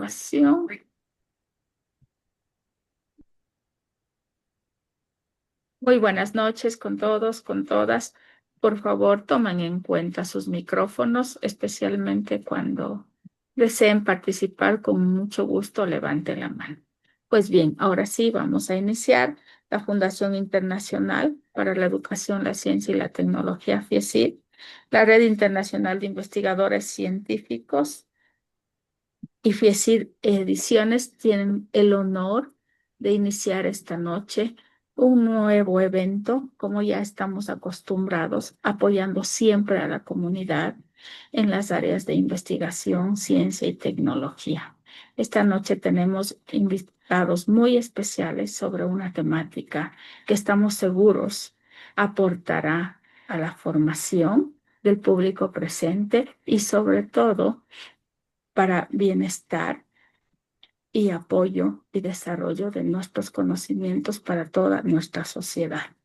participación. Muy buenas noches con todos, con todas. Por favor, tomen en cuenta sus micrófonos, especialmente cuando deseen participar. Con mucho gusto, levanten la mano. Pues bien, ahora sí vamos a iniciar. La Fundación Internacional para la Educación, la Ciencia y la Tecnología, FIECID, la Red Internacional de Investigadores Científicos y FIECID Ediciones tienen el honor de iniciar esta noche un nuevo evento, como ya estamos acostumbrados, apoyando siempre a la comunidad en las áreas de investigación, ciencia y tecnología. Esta noche tenemos invitados muy especiales sobre una temática que estamos seguros aportará a la formación del público presente y sobre todo para bienestar y apoyo y desarrollo de nuestros conocimientos para toda nuestra sociedad.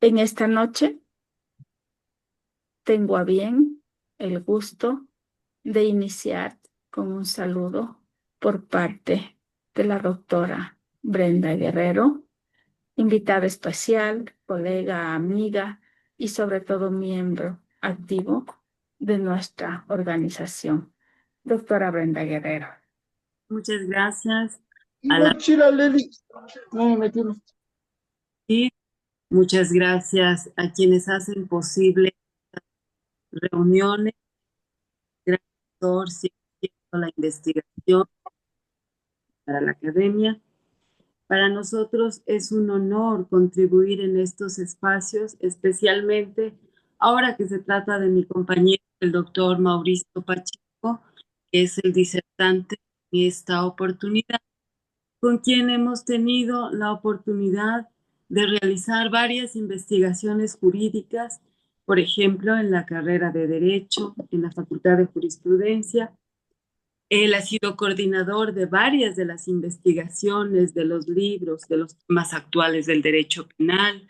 En esta noche tengo a bien el gusto de iniciar con un saludo por parte de la doctora Brenda Guerrero, invitada especial, colega, amiga y sobre todo miembro activo de nuestra organización. Doctora Brenda Guerrero. Muchas gracias a la Mochila, Leli. No me metí. CID, muchas gracias a quienes hacen posible reuniones, gran sector, la investigación para la academia. Para nosotros es un honor contribuir en estos espacios, especialmente ahora que se trata de mi compañero, el doctor Mauricio Pacheco, que es el disertante en esta oportunidad, con quien hemos tenido la oportunidad de realizar varias investigaciones jurídicas, por ejemplo, en la carrera de Derecho, en la Facultad de Jurisprudencia. Él ha sido coordinador de varias de las investigaciones, de los libros, de los temas actuales del derecho penal,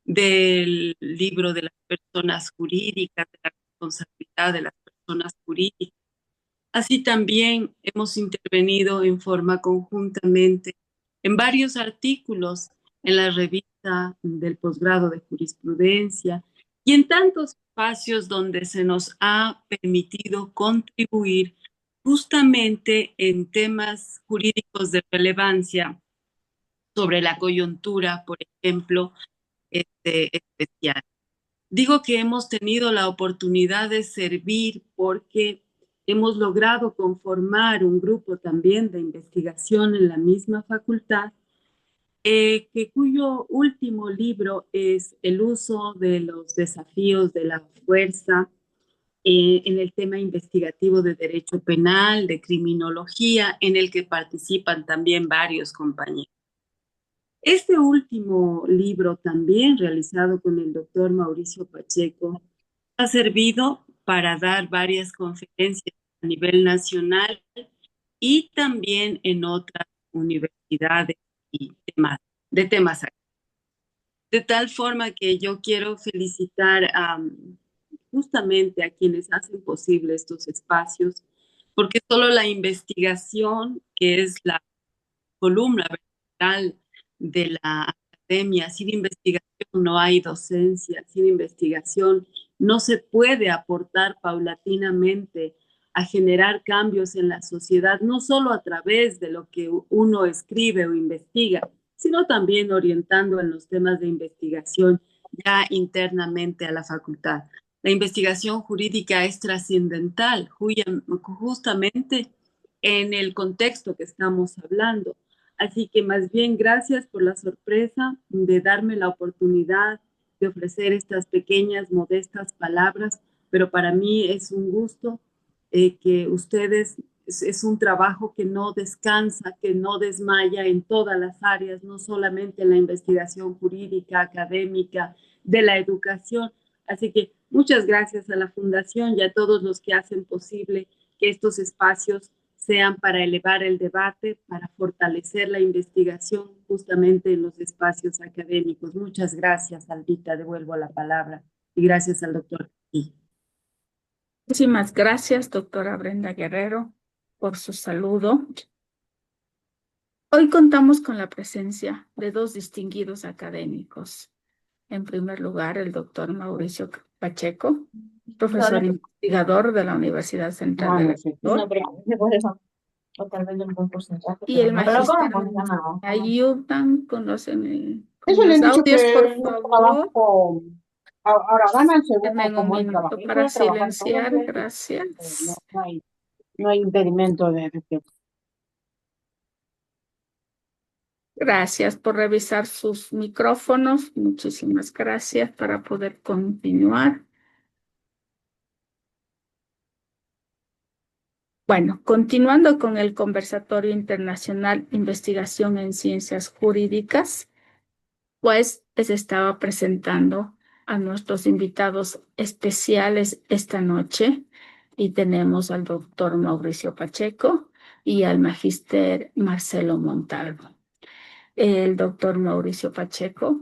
del libro de las personas jurídicas, de la responsabilidad de las personas jurídicas. Así también hemos intervenido en forma conjuntamente en varios artículos en la revista del posgrado de jurisprudencia y en tantos espacios donde se nos ha permitido contribuir justamente en temas jurídicos de relevancia sobre la coyuntura, por ejemplo, especial. Digo que hemos tenido la oportunidad de servir porque hemos logrado conformar un grupo también de investigación en la misma facultad, cuyo último libro es El uso de los desafíos de la fuerza en el tema investigativo de derecho penal, de criminología, en el que participan también varios compañeros. Este último libro, también realizado con el doctor Mauricio Pacheco, ha servido para dar varias conferencias a nivel nacional y también en otras universidades y de temas. De tal forma que yo quiero felicitar justamente a quienes hacen posible estos espacios, porque solo la investigación, que es la columna vertebral de la academia, sin investigación no hay docencia, sin investigación no se puede aportar paulatinamente a generar cambios en la sociedad, no solo a través de lo que uno escribe o investiga, sino también orientando en los temas de investigación ya internamente a la facultad. La investigación jurídica es trascendental, justamente en el contexto que estamos hablando. Así que más bien gracias por la sorpresa de darme la oportunidad de ofrecer estas pequeñas, modestas palabras, pero para mí es un gusto que ustedes, es un trabajo que no descansa, que no desmaya en todas las áreas, no solamente en la investigación jurídica, académica, de la educación. Así que muchas gracias a la Fundación y a todos los que hacen posible que estos espacios sean para elevar el debate, para fortalecer la investigación justamente en los espacios académicos. Muchas gracias, Albita, devuelvo la palabra. Y gracias al doctor. Muchísimas gracias, doctora Brenda Guerrero. por su saludo. Hoy contamos con la presencia de dos distinguidos académicos. En primer lugar, el doctor Mauricio Pacheco, profesor investigador de la Universidad Central del Ecuador, O tal vez de un buen porcentaje, y pero el no me lo magíster conozco, no. ayudan con Eso con le los han dicho audios, que por es un favor. trabajo, ahora ganan según Denme un como él trabaja. minuto Él para puede trabajar todo el silenciar. día, no, Gracias. no hay impedimento de que Gracias por revisar sus micrófonos. Muchísimas gracias para poder continuar. Bueno, continuando con el conversatorio internacional Investigación en Ciencias Jurídicas, pues les estaba presentando a nuestros invitados especiales esta noche y tenemos al doctor Mauricio Pacheco y al magíster Marcelo Montalvo. El doctor Mauricio Pacheco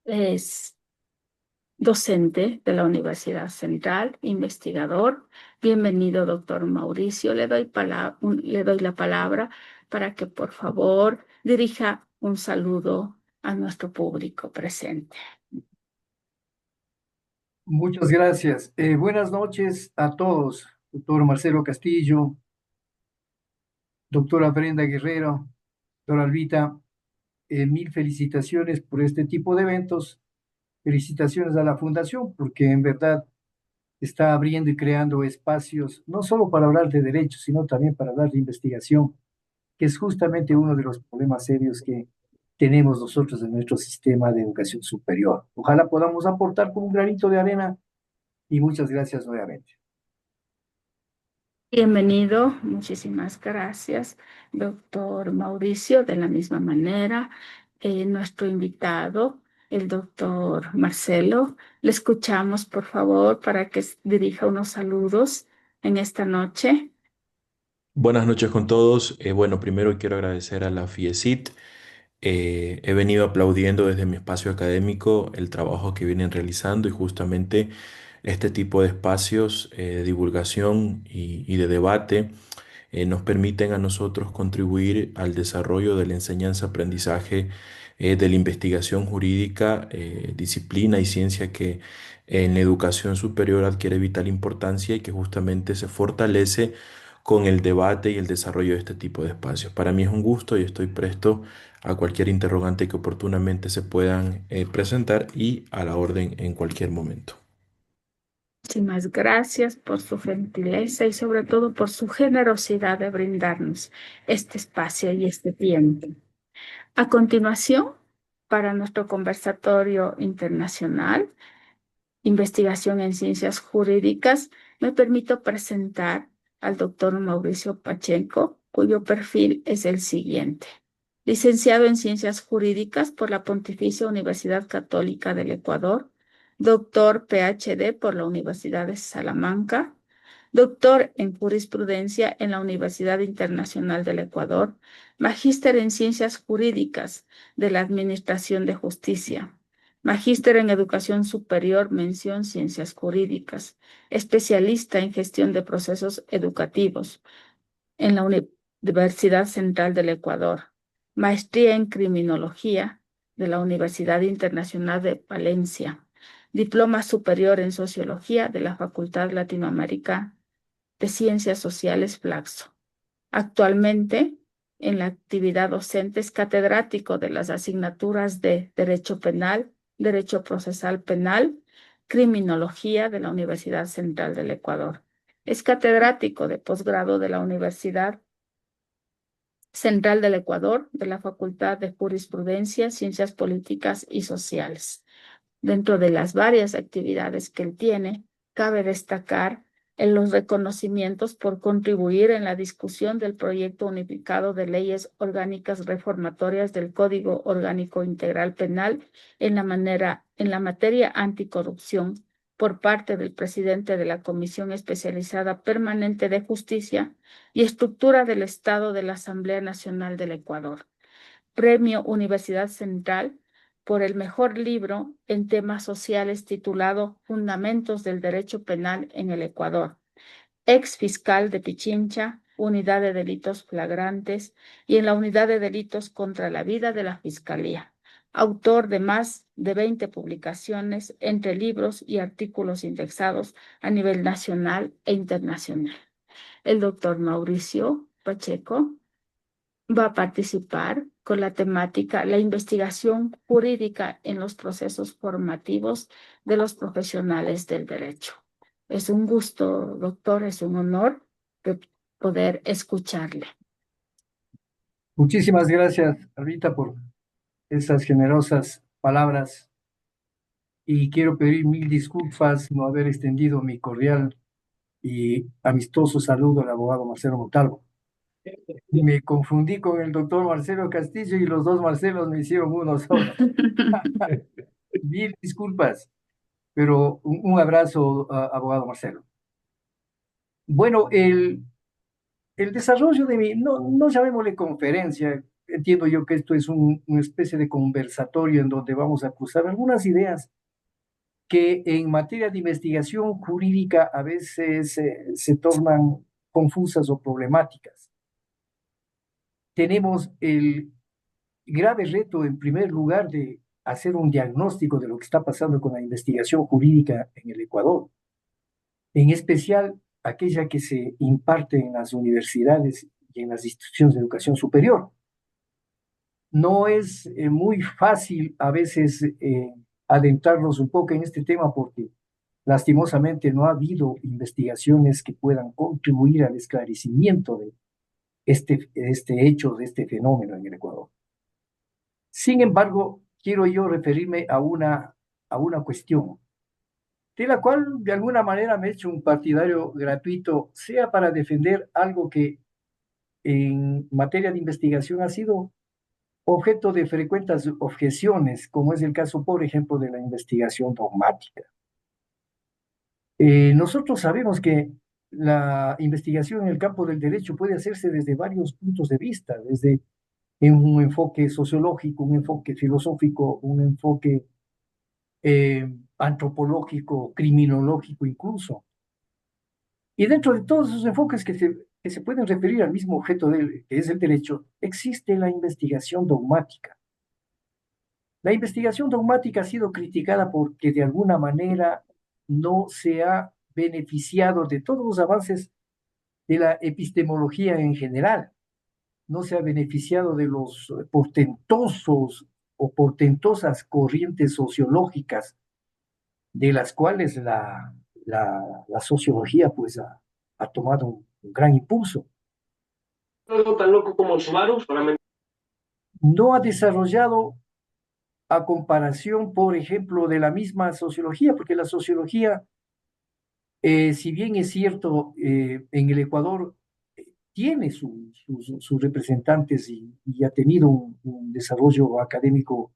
es docente de la Universidad Central, investigador. Bienvenido, doctor Mauricio. Le doy la palabra para que, por favor, dirija un saludo a nuestro público presente. Muchas gracias. Buenas noches a todos, doctor Marcelo Castillo, doctora Brenda Guerrero, doctora Albita. Mil felicitaciones por este tipo de eventos. Felicitaciones a la Fundación porque en verdad está abriendo y creando espacios, no solo para hablar de derechos, sino también para hablar de investigación, que es justamente uno de los problemas serios que tenemos nosotros en nuestro sistema de educación superior. Ojalá podamos aportar con un granito de arena y muchas gracias nuevamente. Bienvenido, muchísimas gracias, doctor Mauricio. De la misma manera, nuestro invitado, el doctor Marcelo, le escuchamos, por favor, para que dirija unos saludos en esta noche. Buenas noches con todos. Bueno, primero quiero agradecer a la FIECIT. He venido aplaudiendo desde mi espacio académico el trabajo que vienen realizando y justamente este tipo de espacios de divulgación y de debate nos permiten a nosotros contribuir al desarrollo de la enseñanza-aprendizaje de la investigación jurídica, disciplina y ciencia que en la educación superior adquiere vital importancia y que justamente se fortalece con el debate y el desarrollo de este tipo de espacios. Para mí es un gusto y estoy presto a cualquier interrogante que oportunamente se puedan presentar y a la orden en cualquier momento. Muchísimas gracias por su gentileza y sobre todo por su generosidad de brindarnos este espacio y este tiempo. A continuación, para nuestro conversatorio internacional, Investigación en Ciencias Jurídicas, me permito presentar al doctor Mauricio Pacheco, cuyo perfil es el siguiente. Licenciado en Ciencias Jurídicas por la Pontificia Universidad Católica del Ecuador, doctor PhD por la Universidad de Salamanca, doctor en Jurisprudencia en la Universidad Internacional del Ecuador, magíster en Ciencias Jurídicas de la Administración de Justicia, magíster en Educación Superior, mención Ciencias Jurídicas, especialista en Gestión de Procesos Educativos en la Universidad Central del Ecuador, maestría en Criminología de la Universidad Internacional de Valencia, diploma superior en Sociología de la Facultad Latinoamericana de Ciencias Sociales Flaxo. Actualmente, en la actividad docente es catedrático de las asignaturas de Derecho Penal, Derecho Procesal Penal, Criminología de la Universidad Central del Ecuador. Es catedrático de posgrado de la Universidad Central del Ecuador, de la Facultad de Jurisprudencia, Ciencias Políticas y Sociales. Dentro de las varias actividades que él tiene, cabe destacar en los reconocimientos por contribuir en la discusión del proyecto unificado de leyes orgánicas reformatorias del Código Orgánico Integral Penal en la materia anticorrupción por parte del presidente de la Comisión Especializada Permanente de Justicia y Estructura del Estado de la Asamblea Nacional del Ecuador. Premio Universidad Central por el mejor libro en temas sociales titulado Fundamentos del Derecho Penal en el Ecuador. ex fiscal de Pichincha, Unidad de Delitos Flagrantes y en la Unidad de Delitos contra la Vida de la Fiscalía. Autor de más de 20 publicaciones entre libros y artículos indexados a nivel nacional e internacional. El doctor Mauricio Pacheco va a participar con la temática la investigación jurídica en los procesos formativos de los profesionales del derecho. Es un gusto, doctor, es un honor de poder escucharle. Muchísimas gracias, Rita, por esas generosas palabras y quiero pedir mil disculpas no haber extendido mi cordial y amistoso saludo al abogado Marcelo Montalvo. Me confundí con el doctor Marcelo Castillo y los dos Marcelos me hicieron uno solo. Mil disculpas, pero un abrazo, abogado Marcelo. Bueno, el desarrollo de mi, no llamémosle conferencia, entiendo yo que esto es una especie de conversatorio en donde vamos a cruzar algunas ideas que en materia de investigación jurídica a veces se tornan confusas o problemáticas. Tenemos el grave reto, en primer lugar, de hacer un diagnóstico de lo que está pasando con la investigación jurídica en el Ecuador, en especial aquella que se imparte en las universidades y en las instituciones de educación superior. No es muy fácil a veces adentrarnos un poco en este tema porque lastimosamente no ha habido investigaciones que puedan contribuir al esclarecimiento de este hecho, de este fenómeno en el Ecuador. Sin embargo, quiero yo referirme a una cuestión de la cual de alguna manera me he hecho un partidario gratuito, sea para defender algo que en materia de investigación ha sido objeto de frecuentes objeciones, como es el caso, por ejemplo, de la investigación dogmática. Nosotros sabemos que la investigación en el campo del derecho puede hacerse desde varios puntos de vista, desde un enfoque sociológico, un enfoque filosófico, un enfoque antropológico, criminológico incluso. Y dentro de todos esos enfoques que se pueden referir al mismo objeto que es el derecho, existe la investigación dogmática. La investigación dogmática ha sido criticada porque de alguna manera no se ha beneficiado de todos los avances de la epistemología en general, no se ha beneficiado de los portentosos o portentosas corrientes sociológicas de las cuales la sociología pues ha tomado un gran impulso. No tan loco como el Subaru, solamente. No ha desarrollado a comparación, por ejemplo, de la misma sociología, porque la sociología, si bien es cierto, en el Ecuador tiene sus representantes y ha tenido un desarrollo académico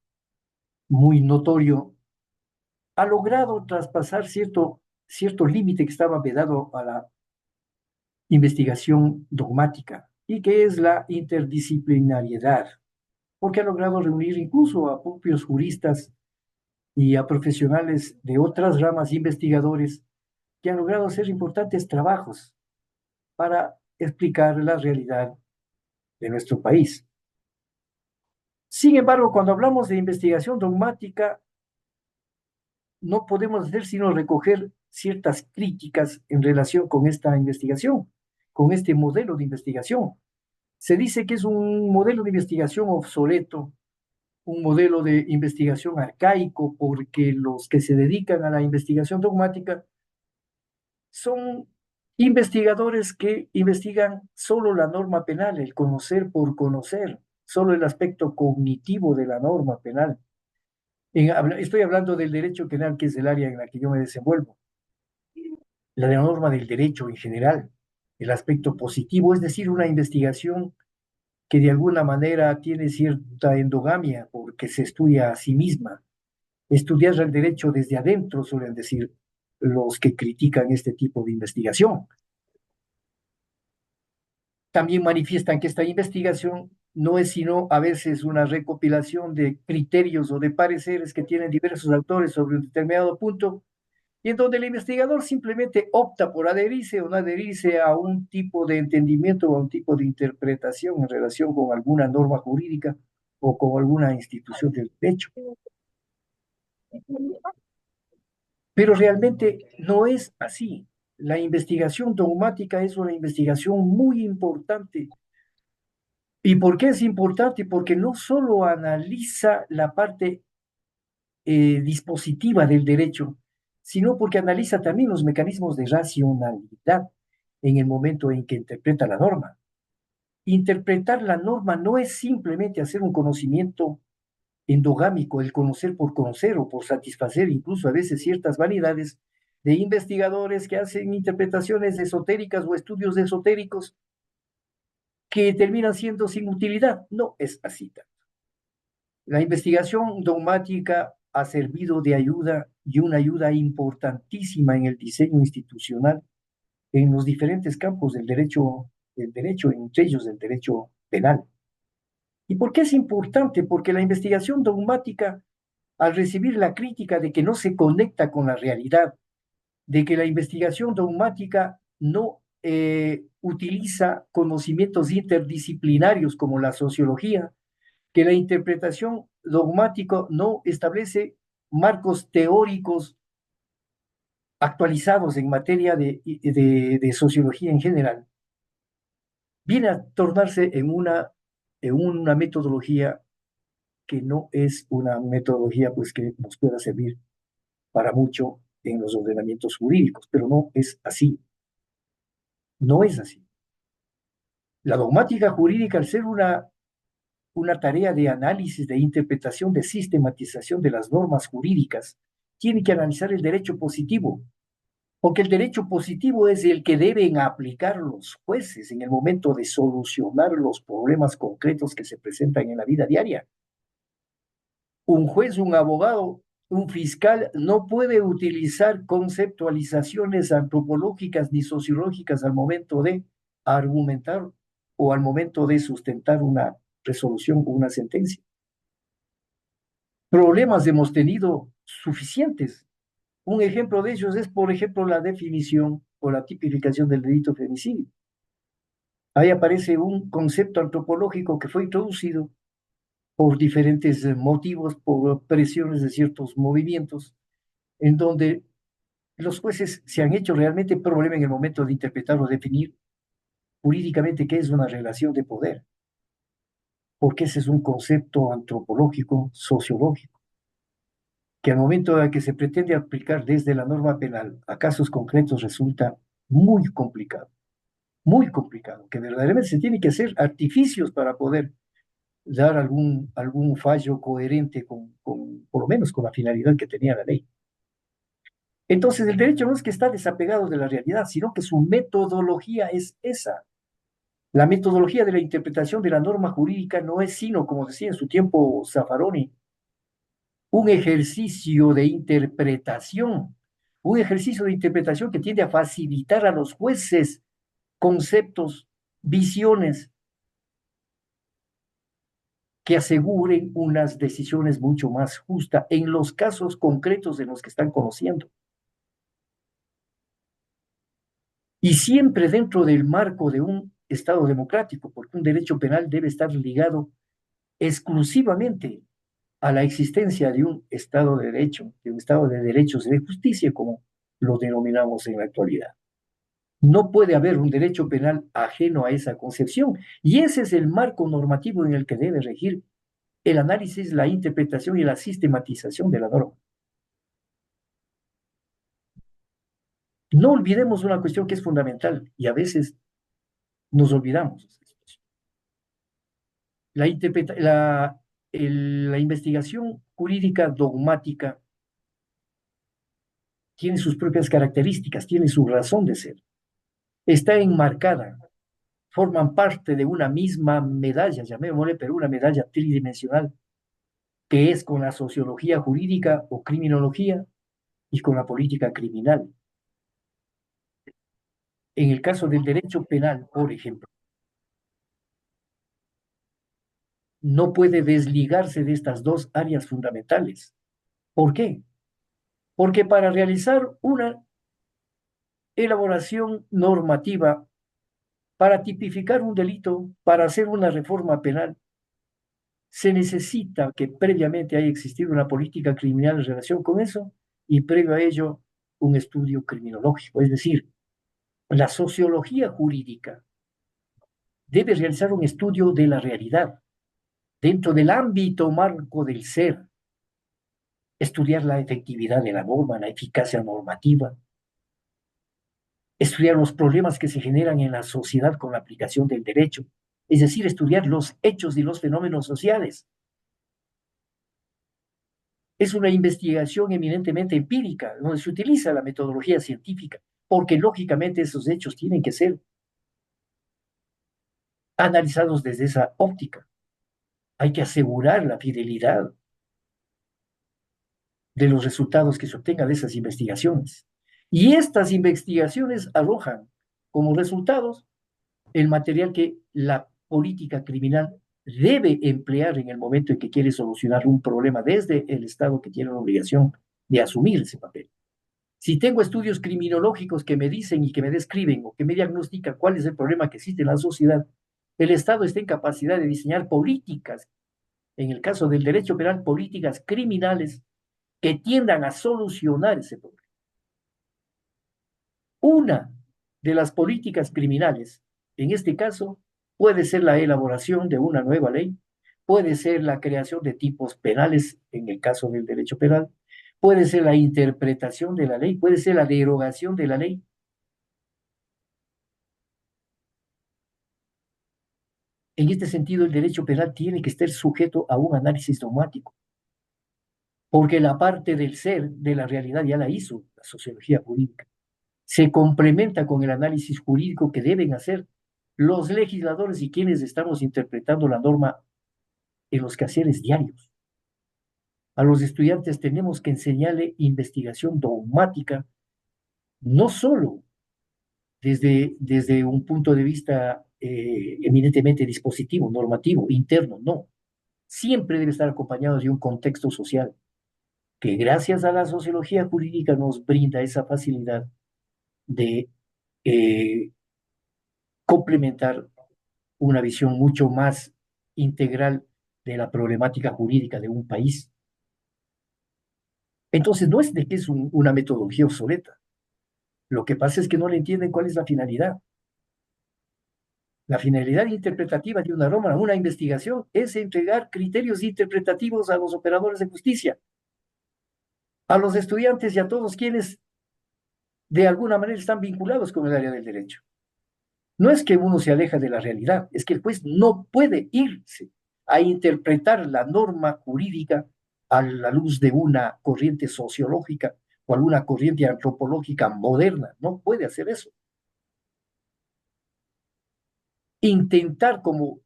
muy notorio, ha logrado traspasar cierto límite que estaba vedado a la investigación dogmática y que es la interdisciplinariedad, porque ha logrado reunir incluso a propios juristas y a profesionales de otras ramas investigadores que han logrado hacer importantes trabajos para explicar la realidad de nuestro país. Sin embargo, cuando hablamos de investigación dogmática, no podemos hacer sino recoger ciertas críticas en relación con esta investigación, con este modelo de investigación. Se dice que es un modelo de investigación obsoleto, un modelo de investigación arcaico, porque los que se dedican a la investigación dogmática son investigadores que investigan solo la norma penal, el conocer por conocer, solo el aspecto cognitivo de la norma penal. Estoy hablando del derecho penal, que es el área en la que yo me desenvuelvo. La norma del derecho en general, el aspecto positivo, es decir, una investigación que de alguna manera tiene cierta endogamia porque se estudia a sí misma. Estudiar el derecho desde adentro, suelen decir los que critican este tipo de investigación. También manifiestan que esta investigación no es sino a veces una recopilación de criterios o de pareceres que tienen diversos autores sobre un determinado punto y en donde el investigador simplemente opta por adherirse o no adherirse a un tipo de entendimiento o a un tipo de interpretación en relación con alguna norma jurídica o con alguna institución del derecho. Pero realmente no es así. La investigación dogmática es una investigación muy importante. ¿Y por qué es importante? Porque no solo analiza la parte dispositiva del derecho, sino porque analiza también los mecanismos de racionalidad en el momento en que interpreta la norma. Interpretar la norma no es simplemente hacer un conocimiento endogámico, el conocer por conocer o por satisfacer incluso a veces ciertas vanidades de investigadores que hacen interpretaciones esotéricas o estudios esotéricos que terminan siendo sin utilidad. No es así. La investigación dogmática ha servido de ayuda y una ayuda importantísima en el diseño institucional en los diferentes campos del derecho, entre ellos el derecho penal. ¿Y por qué es importante? Porque la investigación dogmática, al recibir la crítica de que no se conecta con la realidad, de que la investigación dogmática no utiliza conocimientos interdisciplinarios como la sociología, que la interpretación dogmática no establece marcos teóricos actualizados en materia de sociología en general, viene a tornarse en una metodología que no es una metodología pues, que nos pueda servir para mucho en los ordenamientos jurídicos, pero no es así. No es así. La dogmática jurídica, al ser una tarea de análisis, de interpretación, de sistematización de las normas jurídicas, tiene que analizar el derecho positivo, porque el derecho positivo es el que deben aplicar los jueces en el momento de solucionar los problemas concretos que se presentan en la vida diaria. Un juez, un abogado, un fiscal no puede utilizar conceptualizaciones antropológicas ni sociológicas al momento de argumentar o al momento de sustentar una resolución o una sentencia. Problemas hemos tenido suficientes. Un ejemplo de ellos es, por ejemplo, la definición o la tipificación del delito de femicidio. Ahí aparece un concepto antropológico que fue introducido por diferentes motivos, por presiones de ciertos movimientos, en donde los jueces se han hecho realmente problema en el momento de interpretar o definir jurídicamente qué es una relación de poder, porque ese es un concepto antropológico, sociológico, que al momento de que se pretende aplicar desde la norma penal a casos concretos resulta muy complicado, que verdaderamente se tiene que hacer artificios para poder dar algún fallo coherente por lo menos con la finalidad que tenía la ley. Entonces, el derecho no es que está desapegado de la realidad, sino que su metodología es esa. La metodología de la interpretación de la norma jurídica no es sino, como decía en su tiempo Zaffaroni, un ejercicio de interpretación que tiende a facilitar a los jueces conceptos, visiones que aseguren unas decisiones mucho más justas en los casos concretos de los que están conociendo. Y siempre dentro del marco de un Estado democrático, porque un derecho penal debe estar ligado exclusivamente a la existencia de un Estado de Derecho, de un Estado de derechos y de justicia, como lo denominamos en la actualidad. No puede haber un derecho penal ajeno a esa concepción, y ese es el marco normativo en el que debe regir el análisis, la interpretación y la sistematización de la norma. No olvidemos una cuestión que es fundamental y a veces nos olvidamos. La investigación jurídica dogmática tiene sus propias características, tiene su razón de ser. Está enmarcada, forman parte de una misma medalla, llamémosle, pero una medalla tridimensional, que es con la sociología jurídica o criminología y con la política criminal. En el caso del derecho penal, por ejemplo, no puede desligarse de estas dos áreas fundamentales. ¿Por qué? Porque para realizar una elaboración normativa, para tipificar un delito, para hacer una reforma penal, se necesita que previamente haya existido una política criminal en relación con eso y previo a ello un estudio criminológico. Es decir, la sociología jurídica debe realizar un estudio de la realidad dentro del ámbito marco del ser, estudiar la efectividad de la norma, la eficacia normativa, estudiar los problemas que se generan en la sociedad con la aplicación del derecho, es decir, estudiar los hechos y los fenómenos sociales. Es una investigación eminentemente empírica, donde se utiliza la metodología científica, porque lógicamente esos hechos tienen que ser analizados desde esa óptica. Hay que asegurar la fidelidad de los resultados que se obtengan de esas investigaciones. Y estas investigaciones arrojan como resultados el material que la política criminal debe emplear en el momento en que quiere solucionar un problema desde el Estado que tiene la obligación de asumir ese papel. Si tengo estudios criminológicos que me dicen y que me describen o que me diagnostican cuál es el problema que existe en la sociedad, el Estado está en capacidad de diseñar políticas, en el caso del derecho penal, políticas criminales que tiendan a solucionar ese problema. Una de las políticas criminales, en este caso, puede ser la elaboración de una nueva ley, puede ser la creación de tipos penales, en el caso del derecho penal, puede ser la interpretación de la ley, puede ser la derogación de la ley. En este sentido, el derecho penal tiene que estar sujeto a un análisis dogmático, porque la parte del ser, de la realidad, ya la hizo la sociología jurídica. Se complementa con el análisis jurídico que deben hacer los legisladores y quienes estamos interpretando la norma en los quehaceres diarios. A los estudiantes tenemos que enseñarle investigación dogmática, no solo desde un punto de vista eminentemente dispositivo, normativo, interno, no. Siempre debe estar acompañado de un contexto social que gracias a la sociología jurídica nos brinda esa facilidad de eh, complementar una visión mucho más integral de la problemática jurídica de un país. Entonces, no es de que es una metodología obsoleta. Lo que pasa es que no le entienden cuál es la finalidad. La finalidad interpretativa de una norma, una investigación, es entregar criterios interpretativos a los operadores de justicia, a los estudiantes y a todos quienes de alguna manera están vinculados con el área del derecho. No es que uno se aleja de la realidad, es que el juez no puede irse a interpretar la norma jurídica a la luz de una corriente sociológica o alguna corriente antropológica moderna. No puede hacer eso. Intentar, como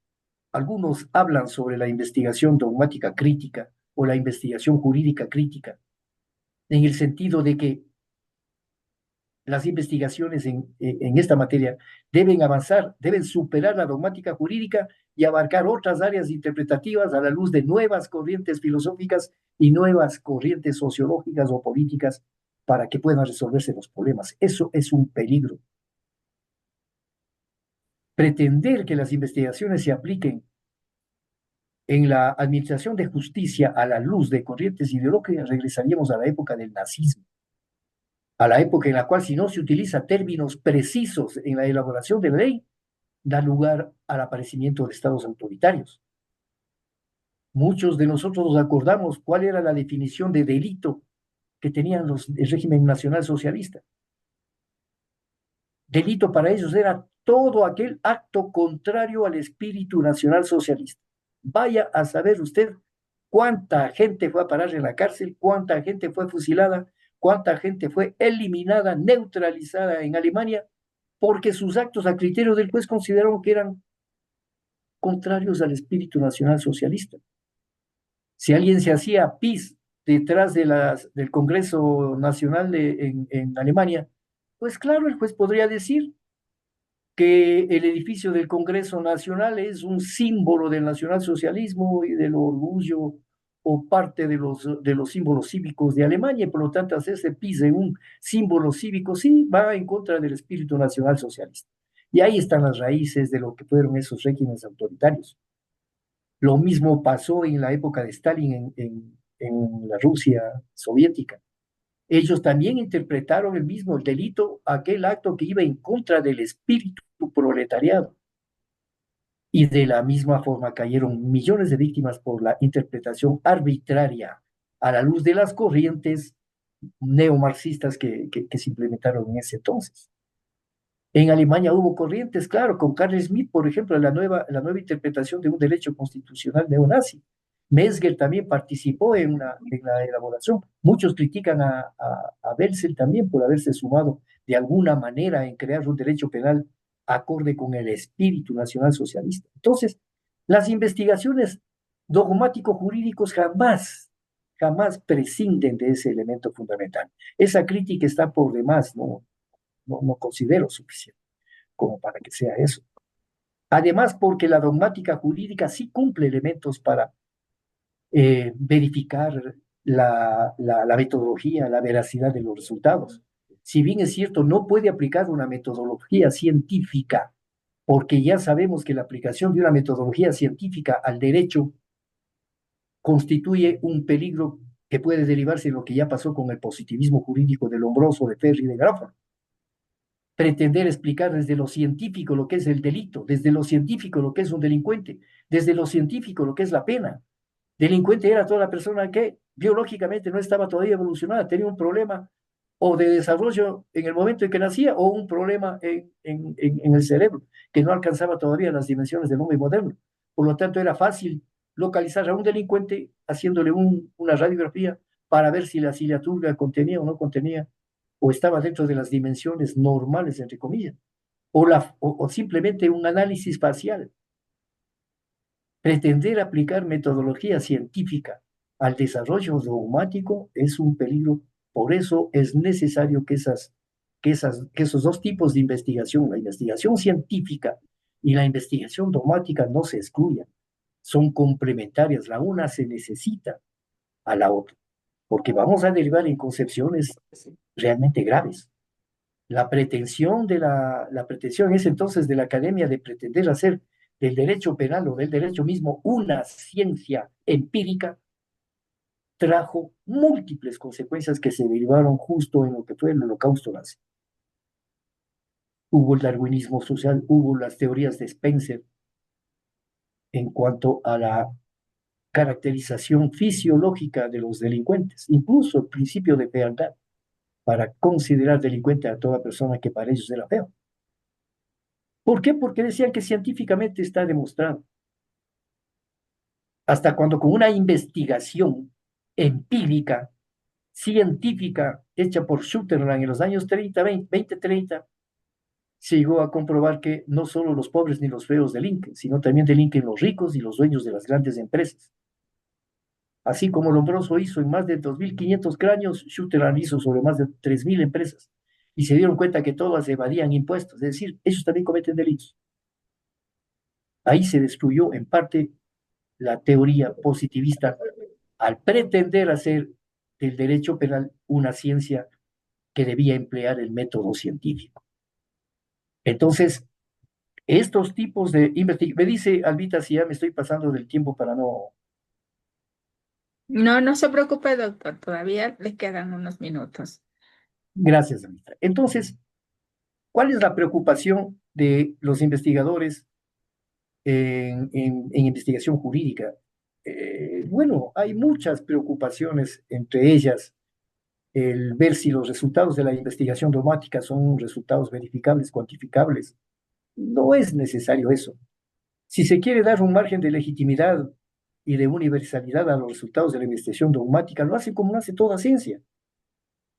algunos hablan sobre la investigación dogmática crítica o la investigación jurídica crítica, en el sentido de que las investigaciones en esta materia deben avanzar, deben superar la dogmática jurídica y abarcar otras áreas interpretativas a la luz de nuevas corrientes filosóficas y nuevas corrientes sociológicas o políticas para que puedan resolverse los problemas. Eso es un peligro. Pretender que las investigaciones se apliquen en la administración de justicia a la luz de corrientes ideológicas, regresaríamos a la época del nazismo, a la época en la cual si no se utiliza términos precisos en la elaboración de la ley, da lugar al aparecimiento de estados autoritarios. Muchos de nosotros nos acordamos cuál era la definición de delito que tenían el régimen nacional socialista. Delito para ellos era todo aquel acto contrario al espíritu nacional socialista. Vaya a saber usted cuánta gente fue a parar en la cárcel, cuánta gente fue fusilada, cuánta gente fue eliminada, neutralizada en Alemania, porque sus actos a criterio del juez consideraron que eran contrarios al espíritu nacional socialista. Si alguien se hacía pis detrás del Congreso Nacional en Alemania, pues claro, el juez podría decir que el edificio del Congreso Nacional es un símbolo del nacionalsocialismo y del orgullo o parte de los símbolos cívicos de Alemania, y por lo tanto hacerse pis en un símbolo cívico, sí, va en contra del espíritu nacional socialista. Y ahí están las raíces de lo que fueron esos regímenes autoritarios. Lo mismo pasó en la época de Stalin en la Rusia soviética. Ellos también interpretaron el delito, aquel acto que iba en contra del espíritu proletariado. Y de la misma forma cayeron millones de víctimas por la interpretación arbitraria a la luz de las corrientes neomarxistas que se implementaron en ese entonces. En Alemania hubo corrientes, claro, con Carl Schmitt, por ejemplo, la nueva interpretación de un derecho constitucional neonazi. Mesger también participó en la elaboración. Muchos critican a Welzel también por haberse sumado de alguna manera en crear un derecho penal acorde con el espíritu nacional socialista. Entonces, las investigaciones dogmático-jurídicos jamás prescinden de ese elemento fundamental. Esa crítica está por demás, no considero suficiente como para que sea eso. Además, porque la dogmática jurídica sí cumple elementos para verificar la metodología, la veracidad de los resultados. Si bien es cierto, no puede aplicar una metodología científica, porque ya sabemos que la aplicación de una metodología científica al derecho constituye un peligro que puede derivarse de lo que ya pasó con el positivismo jurídico de Lombroso, de Ferri y de Grafo. Pretender explicar desde lo científico lo que es el delito, desde lo científico lo que es un delincuente, desde lo científico lo que es la pena. Delincuente era toda la persona que biológicamente no estaba todavía evolucionada, tenía un problema o de desarrollo en el momento en que nacía o un problema en el cerebro, que no alcanzaba todavía las dimensiones del hombre moderno. Por lo tanto, era fácil localizar a un delincuente haciéndole una radiografía para ver si la ciliatura contenía o no contenía, o estaba dentro de las dimensiones normales, entre comillas, o simplemente un análisis parcial. Pretender aplicar metodología científica al desarrollo dogmático es un peligro. Por eso es necesario que esos dos tipos de investigación, la investigación científica y la investigación dogmática, no se excluyan. Son complementarias, la una se necesita a la otra, porque vamos a derivar en concepciones realmente graves. La pretensión es entonces de la academia de pretender hacer del derecho penal o del derecho mismo una ciencia empírica, trajo múltiples consecuencias que se derivaron justo en lo que fue el Holocausto nazi. Hubo el darwinismo social, hubo las teorías de Spencer en cuanto a la caracterización fisiológica de los delincuentes, incluso el principio de fealdad, para considerar delincuente a toda persona que para ellos era feo. ¿Por qué? Porque decían que científicamente está demostrado. Hasta cuando con una investigación empírica, científica, hecha por Sutherland en los años 20-30, se llegó a comprobar que no solo los pobres ni los feos delinquen, sino también delinquen los ricos y los dueños de las grandes empresas. Así como Lombroso hizo en más de 2.500 cráneos, Sutherland hizo sobre más de 3.000 empresas. Y se dieron cuenta que todas evadían impuestos, es decir, ellos también cometen delitos. Ahí se destruyó en parte la teoría positivista al pretender hacer del derecho penal una ciencia que debía emplear el método científico. Entonces, estos tipos de investigación, me dice Albita si ya me estoy pasando del tiempo para no... No, no se preocupe, doctor, todavía le quedan unos minutos. Gracias, Albita. Entonces, ¿cuál es la preocupación de los investigadores en investigación jurídica? Bueno, hay muchas preocupaciones, entre ellas el ver si los resultados de la investigación dogmática son resultados verificables, cuantificables. No es necesario eso. Si se quiere dar un margen de legitimidad y de universalidad a los resultados de la investigación dogmática, lo hace como lo hace toda ciencia,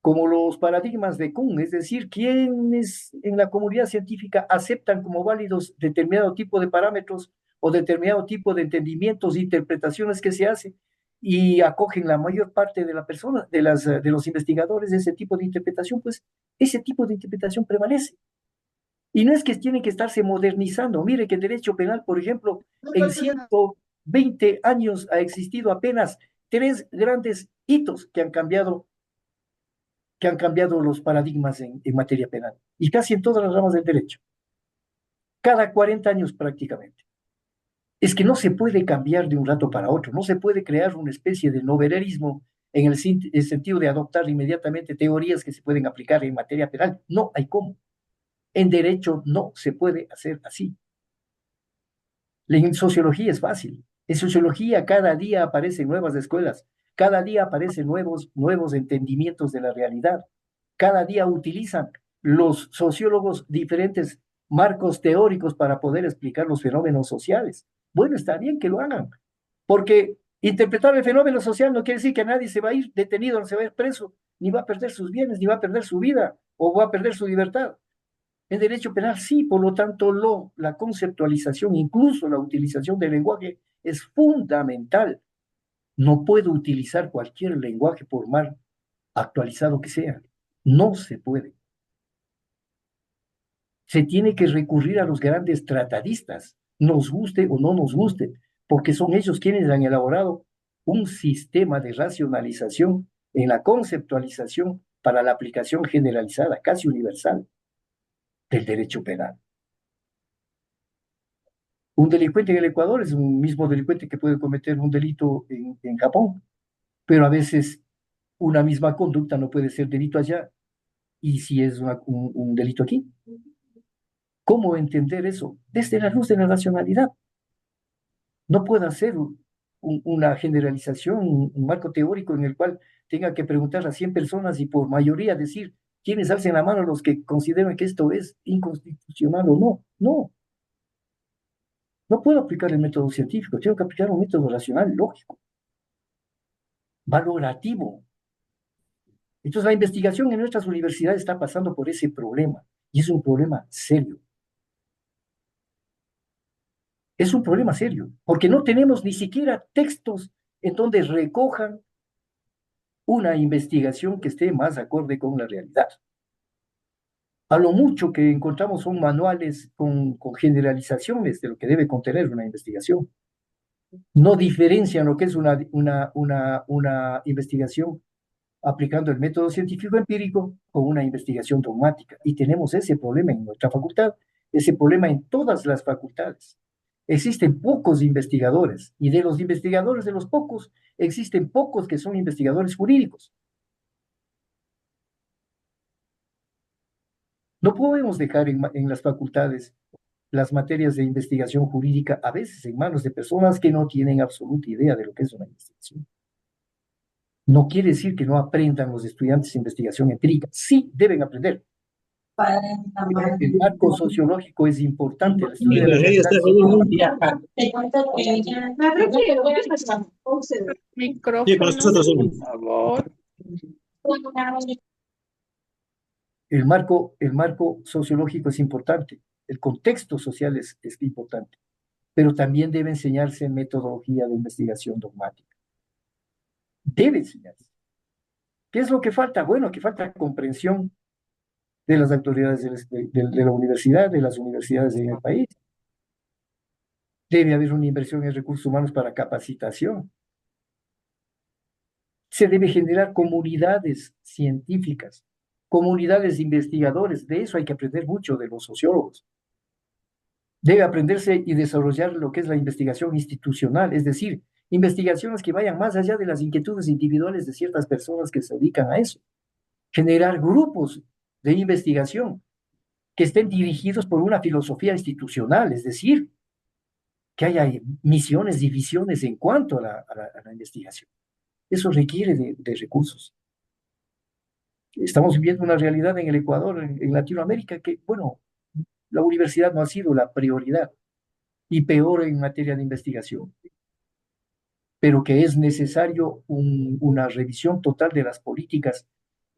como los paradigmas de Kuhn, es decir, quienes en la comunidad científica aceptan como válidos determinado tipo de parámetros o determinado tipo de entendimientos e interpretaciones que se hacen y acogen la mayor parte de la persona, de los investigadores de ese tipo de interpretación, pues ese tipo de interpretación prevalece. Y no es que tienen que estarse modernizando. Mire que el derecho penal, por ejemplo, en 120 años ha existido apenas tres grandes hitos que han cambiado los paradigmas en materia penal, y casi en todas las ramas del derecho, cada 40 años prácticamente. Es que no se puede cambiar de un rato para otro, no se puede crear una especie de novererismo en el sentido de adoptar inmediatamente teorías que se pueden aplicar en materia penal. No hay cómo. En derecho no se puede hacer así. En sociología es fácil. En sociología cada día aparecen nuevas escuelas, cada día aparecen nuevos entendimientos de la realidad, cada día utilizan los sociólogos diferentes marcos teóricos para poder explicar los fenómenos sociales. Bueno, está bien que lo hagan, porque interpretar el fenómeno social no quiere decir que nadie se va a ir detenido, no se va a ir preso, ni va a perder sus bienes, ni va a perder su vida, o va a perder su libertad. En derecho penal sí, por lo tanto, la conceptualización, incluso la utilización del lenguaje, es fundamental. No puedo utilizar cualquier lenguaje por más actualizado que sea. No se puede. Se tiene que recurrir a los grandes tratadistas, nos guste o no nos guste, porque son ellos quienes han elaborado un sistema de racionalización en la conceptualización para la aplicación generalizada, casi universal, del derecho penal. Un delincuente en el Ecuador es un mismo delincuente que puede cometer un delito en Japón, pero a veces una misma conducta no puede ser delito allá y si es un delito aquí. ¿Cómo entender eso? Desde la luz de la racionalidad. No puedo hacer una generalización, un marco teórico en el cual tenga que preguntar a 100 personas y por mayoría decir quiénes alcen la mano los que consideran que esto es inconstitucional o no. No, no puedo aplicar el método científico, tengo que aplicar un método racional, lógico, valorativo. Entonces la investigación en nuestras universidades está pasando por ese problema y es un problema serio. Es un problema serio, porque no tenemos ni siquiera textos en donde recojan una investigación que esté más acorde con la realidad. A lo mucho que encontramos son manuales con generalizaciones de lo que debe contener una investigación. No diferencian lo que es una investigación aplicando el método científico empírico con una investigación dogmática. Y tenemos ese problema en nuestra facultad, ese problema en todas las facultades. Existen pocos investigadores y de los investigadores de los pocos, existen pocos que son investigadores jurídicos. No podemos dejar en las facultades las materias de investigación jurídica a veces en manos de personas que no tienen absoluta idea de lo que es una investigación. No quiere decir que no aprendan los estudiantes investigación empírica. Sí, deben aprender. El marco sociológico es importante. El estudio de la realidad Micrófono, por favor. el marco sociológico es importante. El contexto social es importante. Pero también debe enseñarse metodología de investigación dogmática. Debe enseñarse. ¿Qué es lo que falta? Bueno, que falta comprensión de las autoridades de la universidad, de las universidades en el país. Debe haber una inversión en recursos humanos para capacitación. Se debe generar comunidades científicas, comunidades de investigadores. De eso hay que aprender mucho de los sociólogos. Debe aprenderse y desarrollar lo que es la investigación institucional, es decir, investigaciones que vayan más allá de las inquietudes individuales de ciertas personas que se dedican a eso. Generar grupos de investigación que estén dirigidos por una filosofía institucional, es decir, que haya misiones y visiones en cuanto a la investigación. Eso requiere de recursos. Estamos viviendo una realidad en el Ecuador, en Latinoamérica, que, bueno, la universidad no ha sido la prioridad y peor en materia de investigación, pero que es necesario una revisión total de las políticas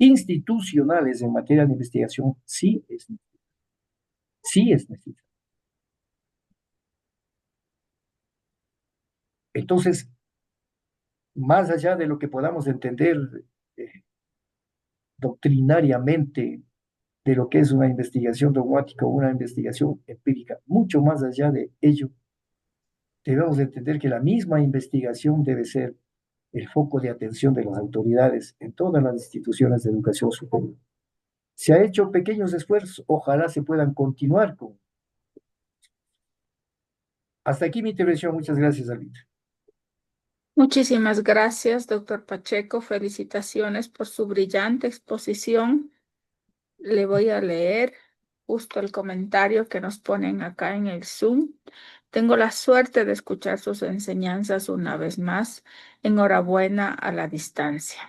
institucionales en materia de investigación, sí es necesario. Sí es necesario. Entonces, más allá de lo que podamos entender doctrinariamente de lo que es una investigación dogmática o una investigación empírica, mucho más allá de ello, debemos entender que la misma investigación debe ser el foco de atención de las autoridades en todas las instituciones de educación superior. Se ha hecho pequeños esfuerzos, ojalá se puedan continuar con. Hasta aquí mi intervención, muchas gracias, Alvita. Muchísimas gracias, doctor Pacheco. Felicitaciones por su brillante exposición. Le voy a leer justo el comentario que nos ponen acá en el Zoom. Tengo la suerte de escuchar sus enseñanzas una vez más. Enhorabuena a la distancia.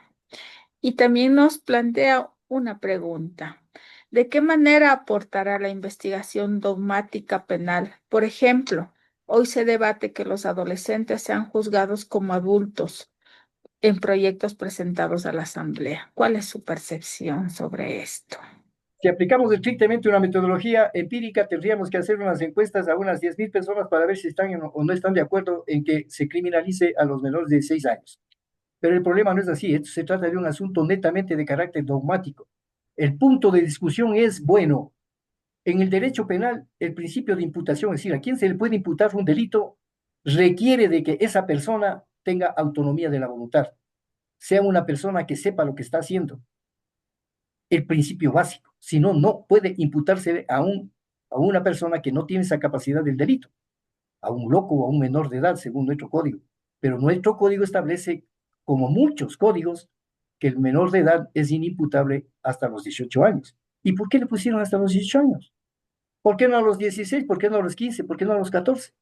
Y también nos plantea una pregunta. ¿De qué manera aportará la investigación dogmática penal? Por ejemplo, hoy se debate que los adolescentes sean juzgados como adultos en proyectos presentados a la Asamblea. ¿Cuál es su percepción sobre esto? Si aplicamos estrictamente una metodología empírica, tendríamos que hacer unas encuestas a unas 10.000 personas para ver si están o no están de acuerdo en que se criminalice a los menores de 16 años. Pero el problema no es así, esto se trata de un asunto netamente de carácter dogmático. El punto de discusión es, bueno, en el derecho penal, el principio de imputación, es decir, a quién se le puede imputar un delito, requiere de que esa persona tenga autonomía de la voluntad, sea una persona que sepa lo que está haciendo, el principio básico. Si no, no puede imputarse a una persona que no tiene esa capacidad del delito, a un loco o a un menor de edad, según nuestro código. Pero nuestro código establece, como muchos códigos, que el menor de edad es inimputable hasta los 18 años. ¿Y por qué le pusieron hasta los 18 años? ¿Por qué no a los 16? ¿Por qué no a los 15? ¿Por qué no a los 14?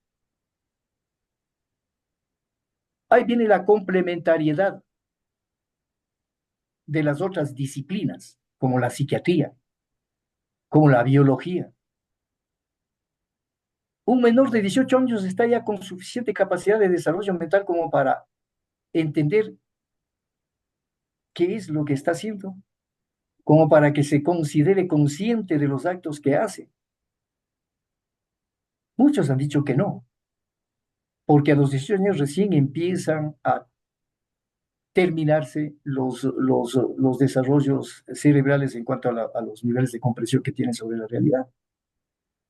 Ahí viene la complementariedad de las otras disciplinas, como la psiquiatría, como la biología. Un menor de 18 años está ya con suficiente capacidad de desarrollo mental como para entender qué es lo que está haciendo, como para que se considere consciente de los actos que hace. Muchos han dicho que no, porque a los 18 años recién empiezan a terminarse los desarrollos cerebrales en cuanto a los niveles de comprensión que tienen sobre la realidad.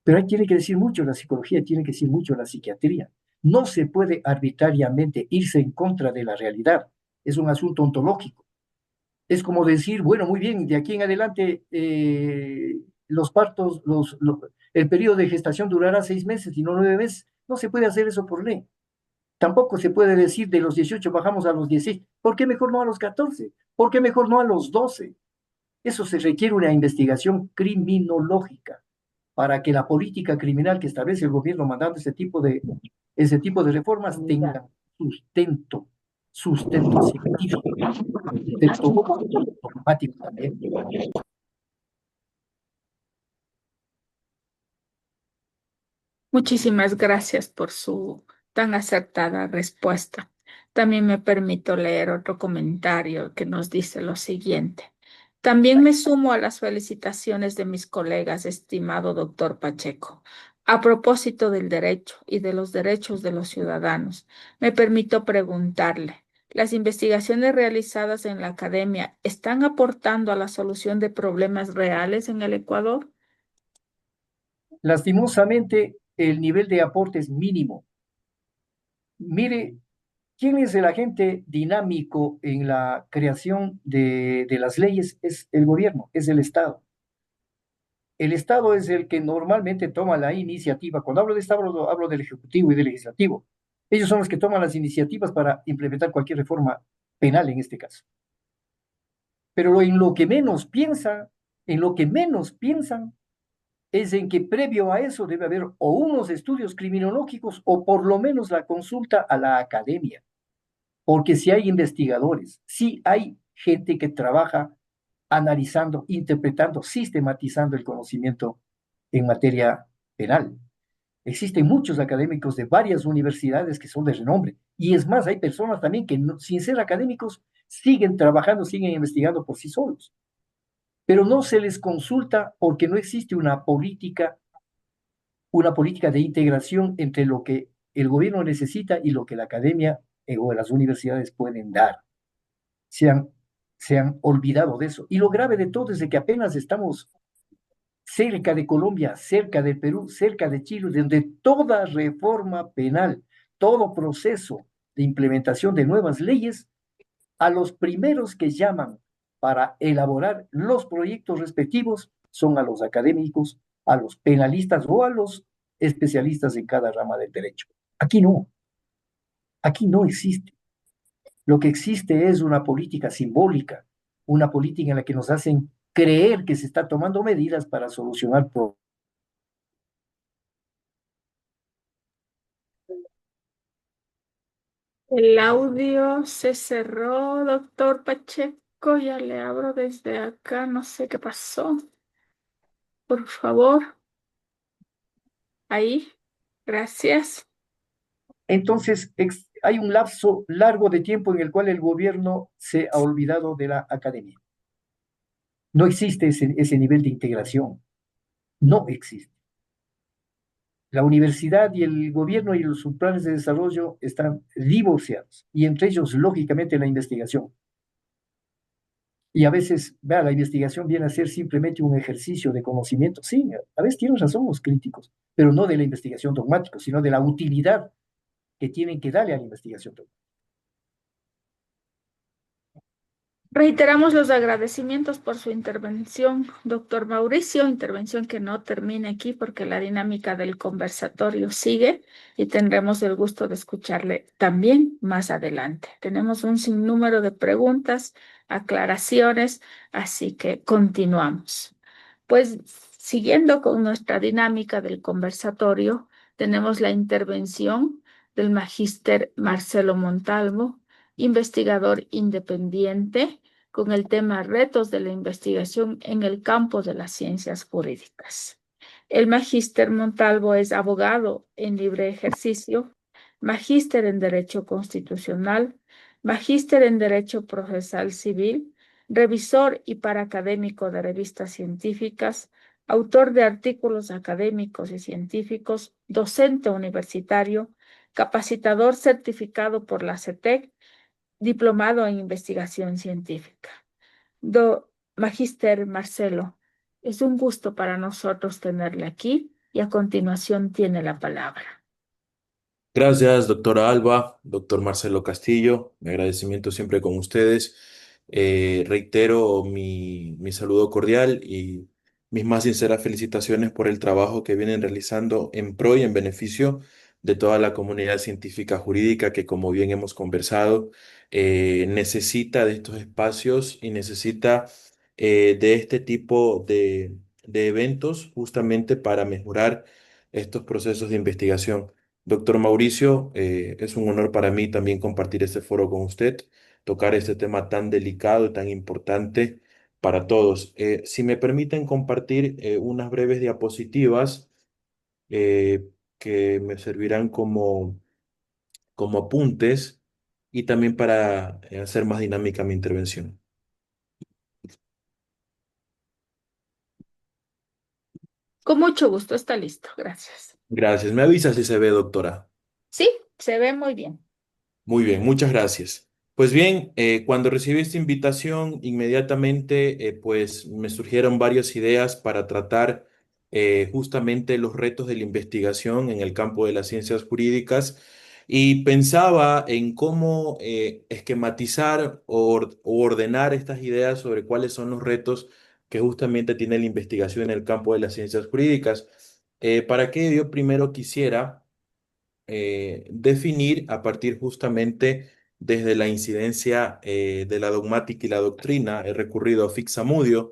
Pero ahí tiene que decir mucho la psicología, tiene que decir mucho la psiquiatría. No se puede arbitrariamente irse en contra de la realidad. Es un asunto ontológico. Es como decir, bueno, muy bien, de aquí en adelante los partos, el periodo de gestación durará 6 meses y no 9 meses. No se puede hacer eso por ley. Tampoco se puede decir de los 18 bajamos a los 16. ¿Por qué mejor no a los 14? ¿Por qué mejor no a los 12? Eso se requiere una investigación criminológica para que la política criminal que establece el gobierno mandando ese tipo de reformas tenga sustento científico, sustento dogmático también. Muchísimas gracias por su tan acertada respuesta. También me permito leer otro comentario que nos dice lo siguiente. También me sumo a las felicitaciones de mis colegas, estimado doctor Pacheco. A propósito del derecho y de los derechos de los ciudadanos, me permito preguntarle, ¿las investigaciones realizadas en la academia están aportando a la solución de problemas reales en el Ecuador? Lastimosamente, el nivel de aporte es mínimo. Mire, ¿quién es el agente dinámico en la creación de las leyes? Es el gobierno, es el Estado. El Estado es el que normalmente toma la iniciativa. Cuando hablo de Estado, hablo del Ejecutivo y del Legislativo. Ellos son los que toman las iniciativas para implementar cualquier reforma penal en este caso. Pero en lo que menos piensan, es en que previo a eso debe haber o unos estudios criminológicos o por lo menos la consulta a la academia. Porque si hay investigadores, si hay gente que trabaja analizando, interpretando, sistematizando el conocimiento en materia penal. Existen muchos académicos de varias universidades que son de renombre. Y es más, hay personas también que sin ser académicos siguen trabajando, siguen investigando por sí solos. Pero no se les consulta porque no existe una política de integración entre lo que el gobierno necesita y lo que la academia o las universidades pueden dar. Se han olvidado de eso. Y lo grave de todo es de que apenas estamos cerca de Colombia, cerca de Perú, cerca de Chile, donde toda reforma penal, todo proceso de implementación de nuevas leyes A los primeros que llaman para elaborar los proyectos respectivos son a los académicos, a los penalistas o a los especialistas en cada rama del derecho. Aquí no existe. Lo que existe es una política simbólica, una política en la que nos hacen creer que se está tomando medidas para solucionar problemas. El audio se cerró, doctor Pacheco. Ya le abro desde acá. No sé qué pasó. Por favor, ahí. Gracias. Entonces, hay un lapso largo de tiempo en el cual el gobierno se ha olvidado de la academia. No existe ese nivel de integración. No existe. La universidad y el gobierno y sus planes de desarrollo están divorciados, y entre ellos, lógicamente, la investigación. Y a veces, vea, la investigación viene a ser simplemente un ejercicio de conocimiento. Sí, a veces tienen razón los críticos, pero no de la investigación dogmática, sino de la utilidad que tienen que darle a la investigación dogmática. Reiteramos los agradecimientos por su intervención, doctor Mauricio, intervención que no termina aquí porque la dinámica del conversatorio sigue y tendremos el gusto de escucharle también más adelante. Tenemos un sinnúmero de preguntas, aclaraciones, así que continuamos. Pues siguiendo con nuestra dinámica del conversatorio, tenemos la intervención del magíster Marcelo Montalvo, investigador independiente con el tema Retos de la investigación en el campo de las ciencias jurídicas. El magíster Montalvo es abogado en libre ejercicio, magíster en Derecho Constitucional, magíster en Derecho Procesal Civil, revisor y paracadémico de revistas científicas, autor de artículos académicos y científicos, docente universitario, capacitador certificado por la CETEC, diplomado en investigación científica. Magíster Marcelo, es un gusto para nosotros tenerle aquí y a continuación tiene la palabra. Gracias, doctora Alba, doctor Marcelo Castillo. Mi agradecimiento siempre con ustedes. Reitero mi saludo cordial y mis más sinceras felicitaciones por el trabajo que vienen realizando en pro y en beneficio de toda la comunidad científica jurídica que, como bien hemos conversado, necesita de estos espacios y necesita de este tipo de eventos justamente para mejorar estos procesos de investigación. Doctor Mauricio, es un honor para mí también compartir este foro con usted, tocar este tema tan delicado y tan importante para todos. Si me permiten compartir unas breves diapositivas eh, que me servirán como apuntes y también para hacer más dinámica mi intervención. Con mucho gusto, está listo. Gracias. Gracias. Me avisa si se ve, doctora. Sí, se ve muy bien. Muy bien, muchas gracias. Pues bien, cuando recibí esta invitación, inmediatamente pues me surgieron varias ideas para tratar justamente los retos de la investigación en el campo de las ciencias jurídicas y pensaba en cómo esquematizar o ordenar estas ideas sobre cuáles son los retos que justamente tiene la investigación en el campo de las ciencias jurídicas. Para que yo primero quisiera definir a partir justamente desde la incidencia de la dogmática y la doctrina. He recurrido a Fixamudio,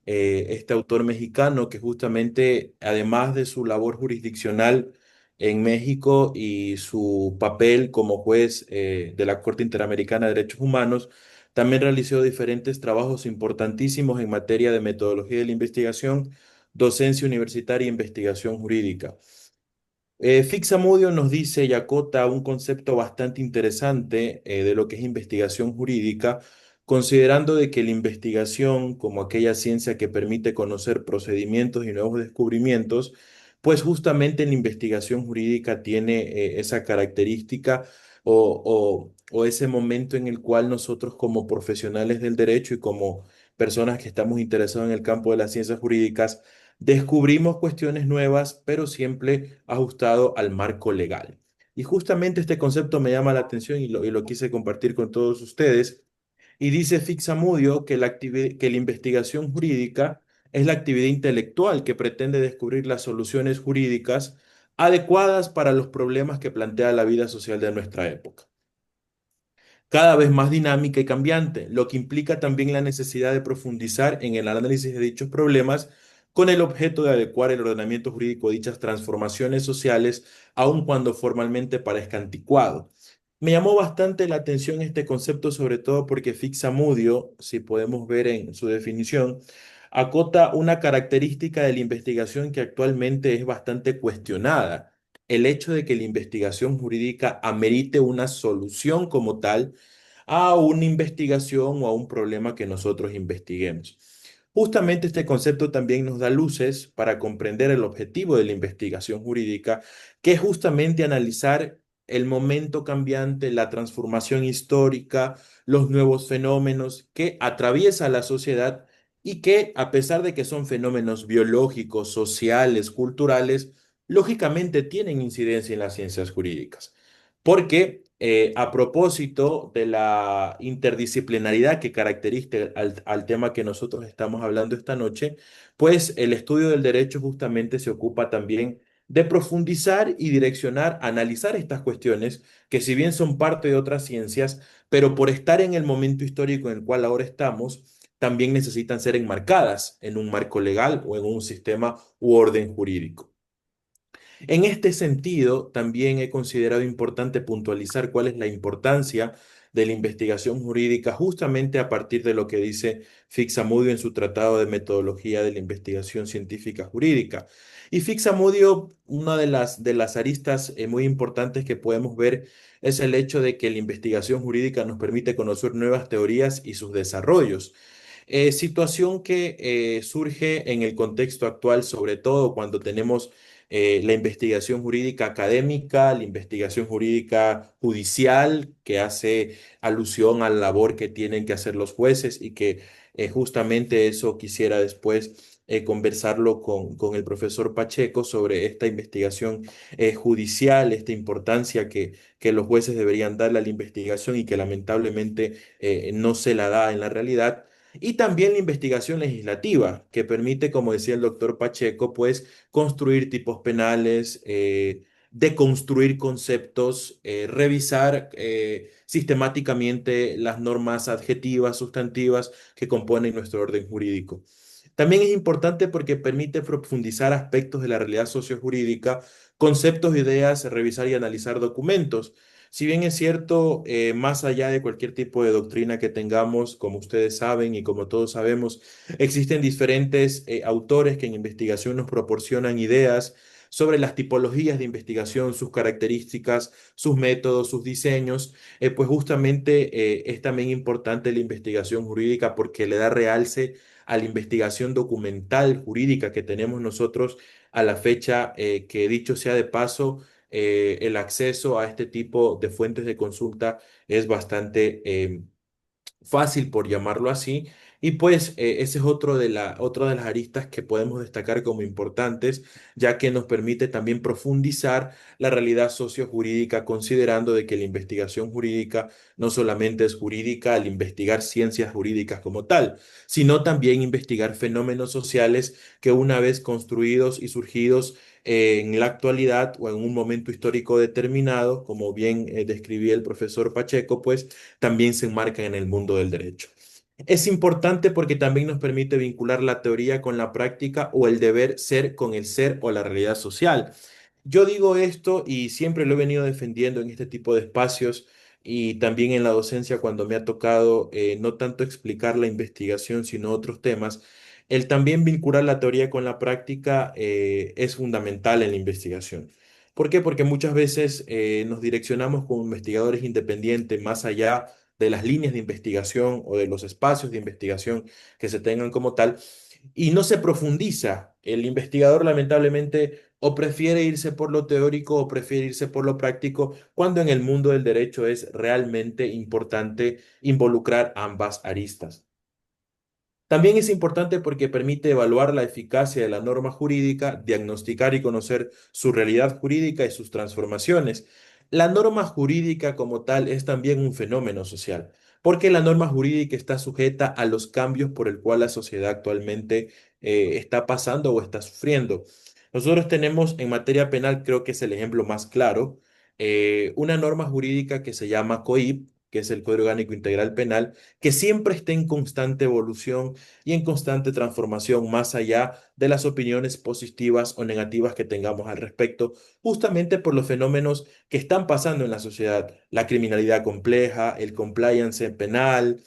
este autor mexicano que justamente, además de su labor jurisdiccional en México y su papel como juez de la Corte Interamericana de Derechos Humanos, también realizó diferentes trabajos importantísimos en materia de metodología de la investigación, docencia universitaria e investigación jurídica. Fixamudio nos dice y acota un concepto bastante interesante de lo que es investigación jurídica, considerando de que la investigación, como aquella ciencia que permite conocer procedimientos y nuevos descubrimientos, pues justamente la investigación jurídica tiene esa característica o ese momento en el cual nosotros como profesionales del derecho y como personas que estamos interesados en el campo de las ciencias jurídicas, descubrimos cuestiones nuevas, pero siempre ajustado al marco legal. Y justamente este concepto me llama la atención y lo quise compartir con todos ustedes, Y dice Fixamudio que que la investigación jurídica es la actividad intelectual que pretende descubrir las soluciones jurídicas adecuadas para los problemas que plantea la vida social de nuestra época, cada vez más dinámica y cambiante, lo que implica también la necesidad de profundizar en el análisis de dichos problemas con el objeto de adecuar el ordenamiento jurídico a dichas transformaciones sociales, aun cuando formalmente parezca anticuado. Me llamó bastante la atención este concepto, sobre todo porque Fixamudio, si podemos ver en su definición, acota una característica de la investigación que actualmente es bastante cuestionada: el hecho de que la investigación jurídica amerite una solución como tal a una investigación o a un problema que nosotros investiguemos. Justamente este concepto también nos da luces para comprender el objetivo de la investigación jurídica, que es justamente analizar el momento cambiante, la transformación histórica, los nuevos fenómenos que atraviesa la sociedad y que, a pesar de que son fenómenos biológicos, sociales, culturales, lógicamente tienen incidencia en las ciencias jurídicas. Porque a propósito de la interdisciplinaridad que caracteriza al tema que nosotros estamos hablando esta noche, pues el estudio del derecho justamente se ocupa también de profundizar y direccionar, analizar estas cuestiones que, si bien son parte de otras ciencias, pero por estar en el momento histórico en el cual ahora estamos, también necesitan ser enmarcadas en un marco legal o en un sistema u orden jurídico. En este sentido, también he considerado importante puntualizar cuál es la importancia de la investigación jurídica justamente a partir de lo que dice Fixamudio en su Tratado de Metodología de la Investigación Científica Jurídica. Y Fixamudio, una de las aristas muy importantes que podemos ver es el hecho de que la investigación jurídica nos permite conocer nuevas teorías y sus desarrollos. Situación que surge en el contexto actual, sobre todo cuando tenemos la investigación jurídica académica, la investigación jurídica judicial, que hace alusión a la labor que tienen que hacer los jueces y que justamente eso quisiera después conversarlo con el profesor Pacheco sobre esta investigación judicial, esta importancia que los jueces deberían darle a la investigación y que lamentablemente no se la da en la realidad. Y también la investigación legislativa, que permite, como decía el doctor Pacheco, pues construir tipos penales, deconstruir conceptos, revisar sistemáticamente las normas adjetivas, sustantivas que componen nuestro orden jurídico. También es importante porque permite profundizar aspectos de la realidad sociojurídica, conceptos, ideas, revisar y analizar documentos. Si bien es cierto, más allá de cualquier tipo de doctrina que tengamos, como ustedes saben y como todos sabemos, existen diferentes autores que en investigación nos proporcionan ideas sobre las tipologías de investigación, sus características, sus métodos, sus diseños. Pues justamente es también importante la investigación jurídica porque le da realce a la investigación documental jurídica que tenemos nosotros a la fecha, que dicho sea de paso, el acceso a este tipo de fuentes de consulta es bastante fácil, por llamarlo así. Y pues ese es otro de las aristas que podemos destacar como importantes, ya que nos permite también profundizar la realidad sociojurídica, considerando de que la investigación jurídica no solamente es jurídica al investigar ciencias jurídicas como tal, sino también investigar fenómenos sociales que, una vez construidos y surgidos en la actualidad o en un momento histórico determinado, como bien describía el profesor Pacheco, pues también se enmarcan en el mundo del derecho. Es importante porque también nos permite vincular la teoría con la práctica o el deber ser con el ser o la realidad social. Yo digo esto y siempre lo he venido defendiendo en este tipo de espacios y también en la docencia cuando me ha tocado no tanto explicar la investigación, sino otros temas. El también vincular la teoría con la práctica es fundamental en la investigación. ¿Por qué? Porque muchas veces nos direccionamos como investigadores independientes más allá de las líneas de investigación o de los espacios de investigación que se tengan como tal, y no se profundiza. El investigador lamentablemente o prefiere irse por lo teórico o prefiere irse por lo práctico, cuando en el mundo del derecho es realmente importante involucrar ambas aristas. También es importante porque permite evaluar la eficacia de la norma jurídica, diagnosticar y conocer su realidad jurídica y sus transformaciones. La norma jurídica como tal es también un fenómeno social, porque la norma jurídica está sujeta a los cambios por el cual la sociedad actualmente está pasando o está sufriendo. Nosotros tenemos en materia penal, creo que es el ejemplo más claro, una norma jurídica que se llama COIP, que es el Código Orgánico Integral Penal, que siempre está en constante evolución y en constante transformación, más allá de las opiniones positivas o negativas que tengamos al respecto, justamente por los fenómenos que están pasando en la sociedad, la criminalidad compleja, el compliance penal,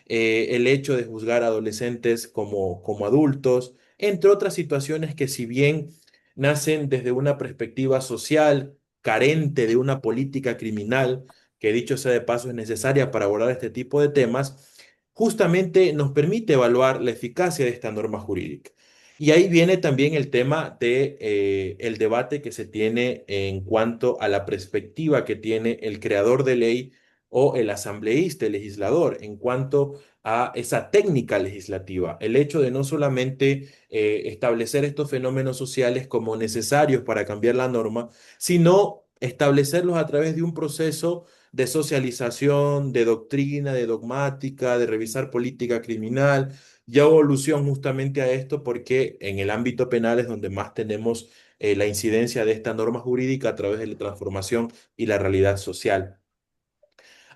el hecho de juzgar a adolescentes como adultos, entre otras situaciones que si bien nacen desde una perspectiva social, carente de una política criminal, que dicho sea de paso es necesaria para abordar este tipo de temas, justamente nos permite evaluar la eficacia de esta norma jurídica. Y ahí viene también el tema de el debate que se tiene en cuanto a la perspectiva que tiene el creador de ley o el asambleísta, el legislador, en cuanto a esa técnica legislativa. El hecho de no solamente establecer estos fenómenos sociales como necesarios para cambiar la norma, sino establecerlos a través de un proceso de socialización, de doctrina, de dogmática, de revisar política criminal. Ya hubo alusión justamente a esto porque en el ámbito penal es donde más tenemos la incidencia de esta norma jurídica a través de la transformación y la realidad social.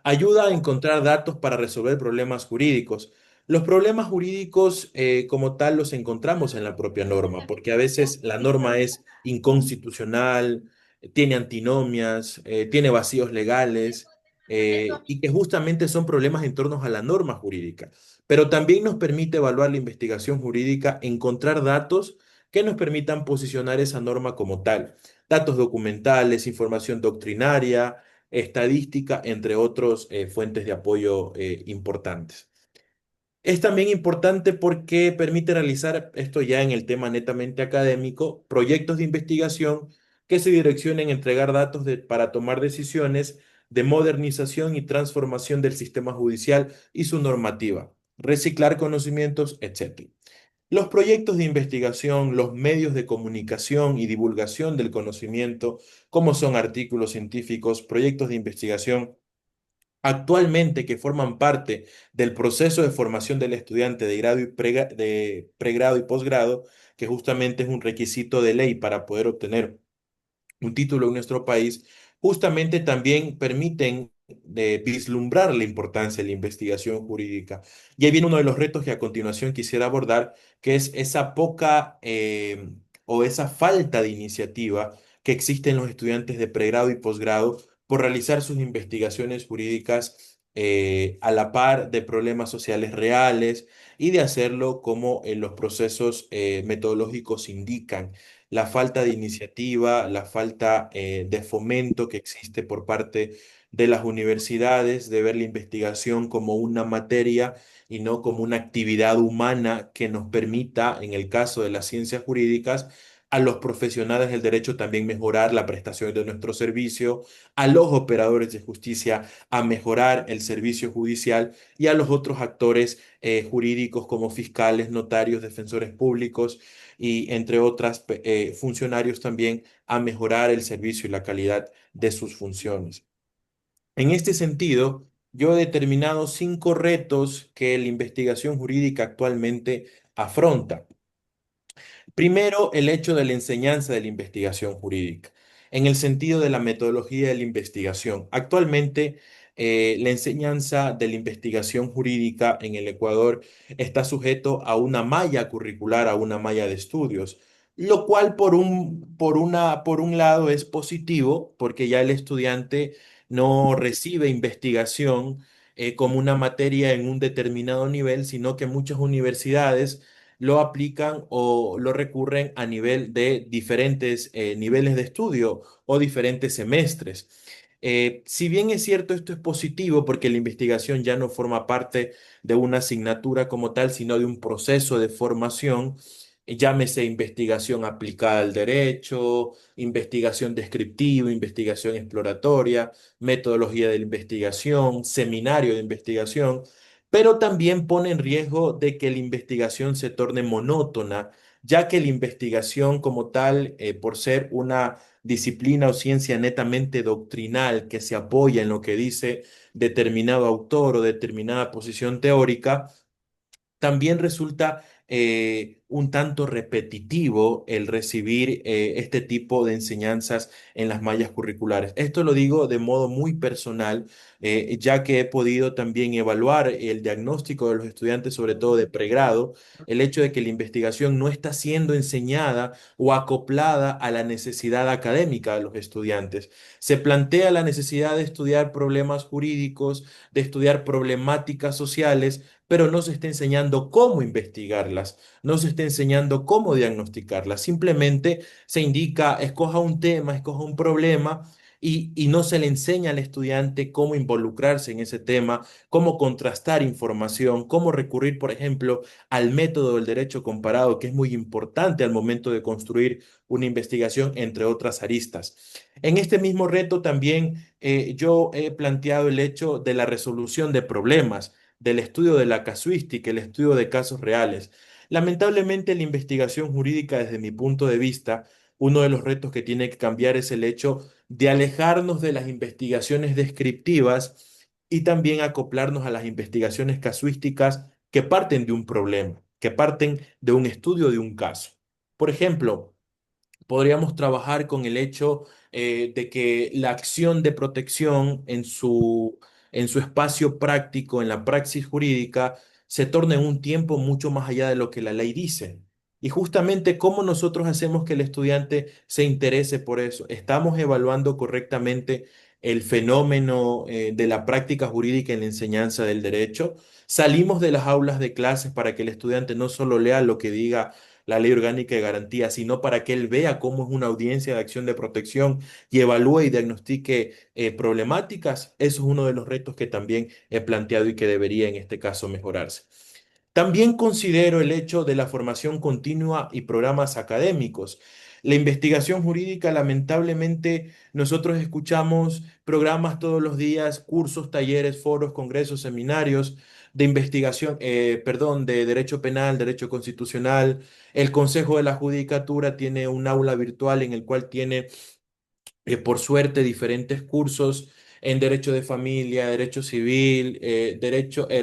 Ayuda a encontrar datos para resolver problemas jurídicos. Los problemas jurídicos como tal los encontramos en la propia norma, porque a veces la norma es inconstitucional, tiene antinomias, tiene vacíos legales, y que justamente son problemas en torno a la norma jurídica. Pero también nos permite evaluar la investigación jurídica, encontrar datos que nos permitan posicionar esa norma como tal. Datos documentales, información doctrinaria, estadística, entre otros fuentes de apoyo importantes. Es también importante porque permite realizar, esto ya en el tema netamente académico, proyectos de investigación que se direccionen a entregar datos para tomar decisiones de modernización y transformación del sistema judicial y su normativa, reciclar conocimientos, etc. Los proyectos de investigación, los medios de comunicación y divulgación del conocimiento, como son artículos científicos, proyectos de investigación, actualmente que forman parte del proceso de formación del estudiante de grado y de pregrado y posgrado, que justamente es un requisito de ley para poder obtener un título en nuestro país, justamente también permiten vislumbrar la importancia de la investigación jurídica. Y ahí viene uno de los retos que a continuación quisiera abordar, que es esa poca o esa falta de iniciativa que existe en los estudiantes de pregrado y posgrado por realizar sus investigaciones jurídicas a la par de problemas sociales reales y de hacerlo como los procesos metodológicos indican, la falta de iniciativa, la falta de fomento que existe por parte de las universidades, de ver la investigación como una materia y no como una actividad humana que nos permita, en el caso de las ciencias jurídicas, a los profesionales del derecho también mejorar la prestación de nuestro servicio, a los operadores de justicia a mejorar el servicio judicial y a los otros actores jurídicos como fiscales, notarios, defensores públicos y entre otras funcionarios también a mejorar el servicio y la calidad de sus funciones. En este sentido, yo he determinado 5 retos que la investigación jurídica actualmente afronta. Primero, el hecho de la enseñanza de la investigación jurídica, en el sentido de la metodología de la investigación. Actualmente, la enseñanza de la investigación jurídica en el Ecuador está sujeto a una malla curricular, a una malla de estudios, lo cual por un lado es positivo, porque ya el estudiante no recibe investigación como una materia en un determinado nivel, sino que muchas universidades lo aplican o lo recurren a nivel de diferentes niveles de estudio o diferentes semestres. Si bien es cierto, esto es positivo porque la investigación ya no forma parte de una asignatura como tal, sino de un proceso de formación, llámese investigación aplicada al derecho, investigación descriptiva, investigación exploratoria, metodología de la investigación, seminario de investigación, pero también pone en riesgo de que la investigación se torne monótona, ya que la investigación como tal, por ser una disciplina o ciencia netamente doctrinal que se apoya en lo que dice determinado autor o determinada posición teórica, también resulta un tanto repetitivo el recibir este tipo de enseñanzas en las mallas curriculares. Esto lo digo de modo muy personal, ya que he podido también evaluar el diagnóstico de los estudiantes, sobre todo de pregrado, el hecho de que la investigación no está siendo enseñada o acoplada a la necesidad académica de los estudiantes. Se plantea la necesidad de estudiar problemas jurídicos, de estudiar problemáticas sociales, pero no se está enseñando cómo investigarlas, no se está enseñando cómo diagnosticarlas. Simplemente se indica, escoja un tema, escoja un problema. Y no se le enseña al estudiante cómo involucrarse en ese tema, cómo contrastar información, cómo recurrir, por ejemplo, al método del derecho comparado, que es muy importante al momento de construir una investigación, entre otras aristas. En este mismo reto también yo he planteado el hecho de la resolución de problemas, del estudio de la casuística, el estudio de casos reales. Lamentablemente, la investigación jurídica, desde mi punto de vista, uno de los retos que tiene que cambiar es el hecho de alejarnos de las investigaciones descriptivas y también acoplarnos a las investigaciones casuísticas que parten de un problema, que parten de un estudio de un caso. Por ejemplo, podríamos trabajar con el hecho de que la acción de protección en su espacio práctico, en la praxis jurídica, se torne en un tiempo mucho más allá de lo que la ley dice. Y justamente cómo nosotros hacemos que el estudiante se interese por eso. Estamos evaluando correctamente el fenómeno de la práctica jurídica en la enseñanza del derecho. Salimos de las aulas de clases para que el estudiante no solo lea lo que diga la ley orgánica de garantía, sino para que él vea cómo es una audiencia de acción de protección y evalúe y diagnostique problemáticas. Eso es uno de los retos que también he planteado y que debería en este caso mejorarse. También considero el hecho de la formación continua y programas académicos. La investigación jurídica, lamentablemente, nosotros escuchamos programas todos los días, cursos, talleres, foros, congresos, seminarios de investigación, perdón, de derecho penal, derecho constitucional. El Consejo de la Judicatura tiene un aula virtual en el cual tiene por suerte, diferentes cursos en derecho de familia, derecho civil,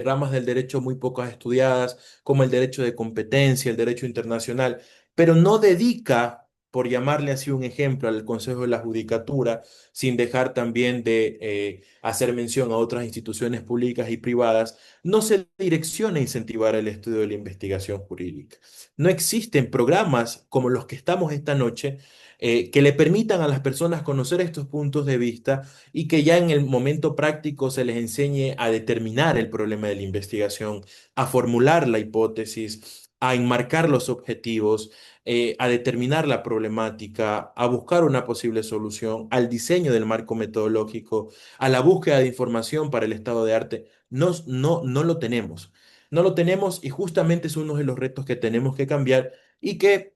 ramas del derecho muy pocas estudiadas, como el derecho de competencia, el derecho internacional, pero no dedica, por llamarle así un ejemplo, al Consejo de la Judicatura, sin dejar también de hacer mención a otras instituciones públicas y privadas, no se direcciona a incentivar el estudio de la investigación jurídica. No existen programas como los que estamos esta noche que le permitan a las personas conocer estos puntos de vista y que ya en el momento práctico se les enseñe a determinar el problema de la investigación, a formular la hipótesis, a enmarcar los objetivos, a determinar la problemática, a buscar una posible solución, al diseño del marco metodológico, a la búsqueda de información para el estado de arte. No lo tenemos. No lo tenemos y justamente es uno de los retos que tenemos que cambiar y que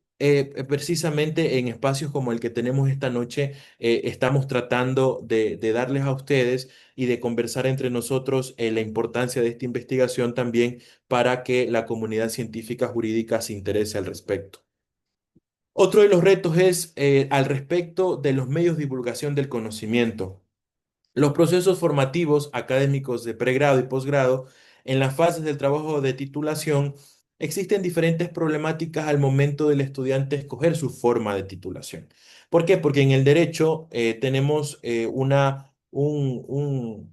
precisamente en espacios como el que tenemos esta noche, estamos tratando de darles a ustedes y de conversar entre nosotros la importancia de esta investigación también para que la comunidad científica jurídica se interese al respecto. Otro de los retos es al respecto de los medios de divulgación del conocimiento. Los procesos formativos académicos de pregrado y posgrado, en las fases del trabajo de titulación, existen diferentes problemáticas al momento del estudiante escoger su forma de titulación. ¿Por qué? Porque en el derecho tenemos un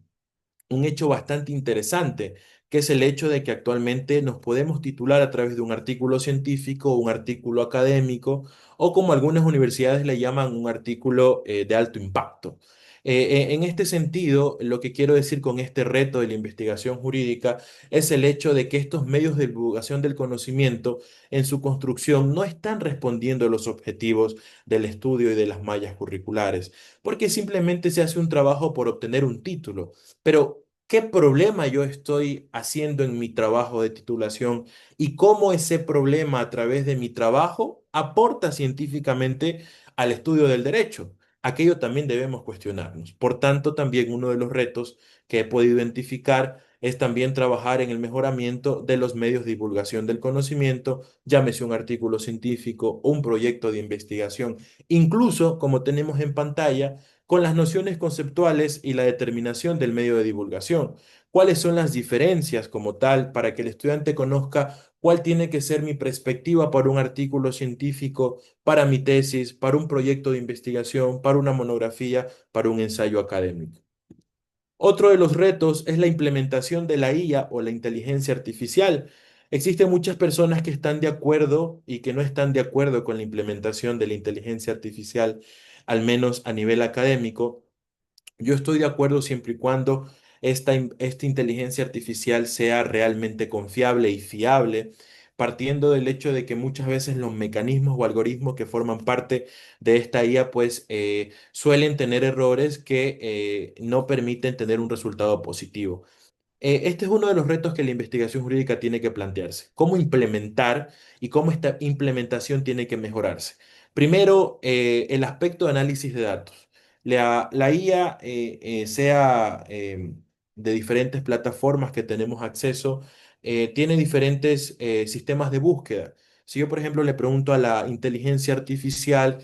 hecho bastante interesante, que es el hecho de que actualmente nos podemos titular a través de un artículo científico, un artículo académico, o como algunas universidades le llaman, un artículo de alto impacto. En este sentido, lo que quiero decir con este reto de la investigación jurídica es el hecho de que estos medios de divulgación del conocimiento en su construcción no están respondiendo a los objetivos del estudio y de las mallas curriculares, porque simplemente se hace un trabajo por obtener un título. Pero, ¿qué problema yo estoy haciendo en mi trabajo de titulación y cómo ese problema a través de mi trabajo aporta científicamente al estudio del derecho? Aquello también debemos cuestionarnos. Por tanto, también uno de los retos que he podido identificar es también trabajar en el mejoramiento de los medios de divulgación del conocimiento, llámese un artículo científico o un proyecto de investigación, incluso como tenemos en pantalla, con las nociones conceptuales y la determinación del medio de divulgación. ¿Cuáles son las diferencias como tal para que el estudiante conozca cuál tiene que ser mi perspectiva para un artículo científico, para mi tesis, para un proyecto de investigación, para una monografía, para un ensayo académico? Otro de los retos es la implementación de la IA o la inteligencia artificial. Existen muchas personas que están de acuerdo y que no están de acuerdo con la implementación de la inteligencia artificial, al menos a nivel académico. Yo estoy de acuerdo siempre y cuando esta inteligencia artificial sea realmente confiable y fiable, partiendo del hecho de que muchas veces los mecanismos o algoritmos que forman parte de esta IA pues suelen tener errores que no permiten tener un resultado positivo. Este es uno de los retos que la investigación jurídica tiene que plantearse. ¿Cómo implementar y cómo esta implementación tiene que mejorarse? Primero, el aspecto de análisis de datos. La IA, sea de diferentes plataformas que tenemos acceso, tiene diferentes sistemas de búsqueda. Si yo, por ejemplo, le pregunto a la inteligencia artificial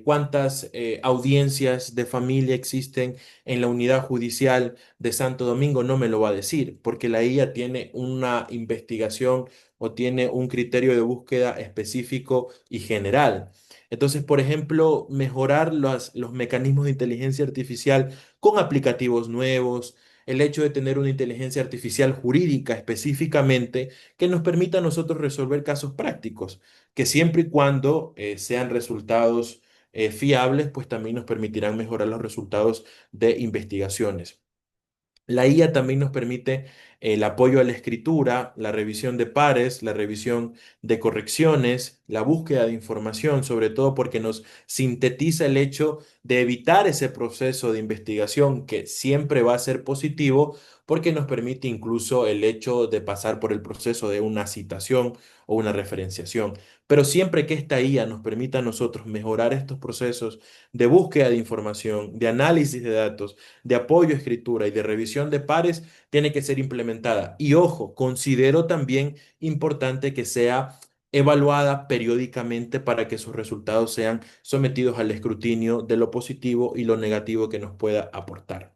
cuántas audiencias de familia existen en la unidad judicial de Santo Domingo, no me lo va a decir, porque la IA tiene una investigación o tiene un criterio de búsqueda específico y general. Entonces, por ejemplo, mejorar los mecanismos de inteligencia artificial con aplicativos nuevos, el hecho de tener una inteligencia artificial jurídica específicamente que nos permita a nosotros resolver casos prácticos, que siempre y cuando sean resultados fiables, pues también nos permitirán mejorar los resultados de investigaciones. La IA también nos permite el apoyo a la escritura, la revisión de pares, la revisión de correcciones, la búsqueda de información, sobre todo porque nos sintetiza el hecho de evitar ese proceso de investigación que siempre va a ser positivo porque nos permite incluso el hecho de pasar por el proceso de una citación o una referenciación. Pero siempre que esta IA nos permita a nosotros mejorar estos procesos de búsqueda de información, de análisis de datos, de apoyo a escritura y de revisión de pares tiene que ser implementada. Y ojo, considero también importante que sea evaluada periódicamente para que sus resultados sean sometidos al escrutinio de lo positivo y lo negativo que nos pueda aportar.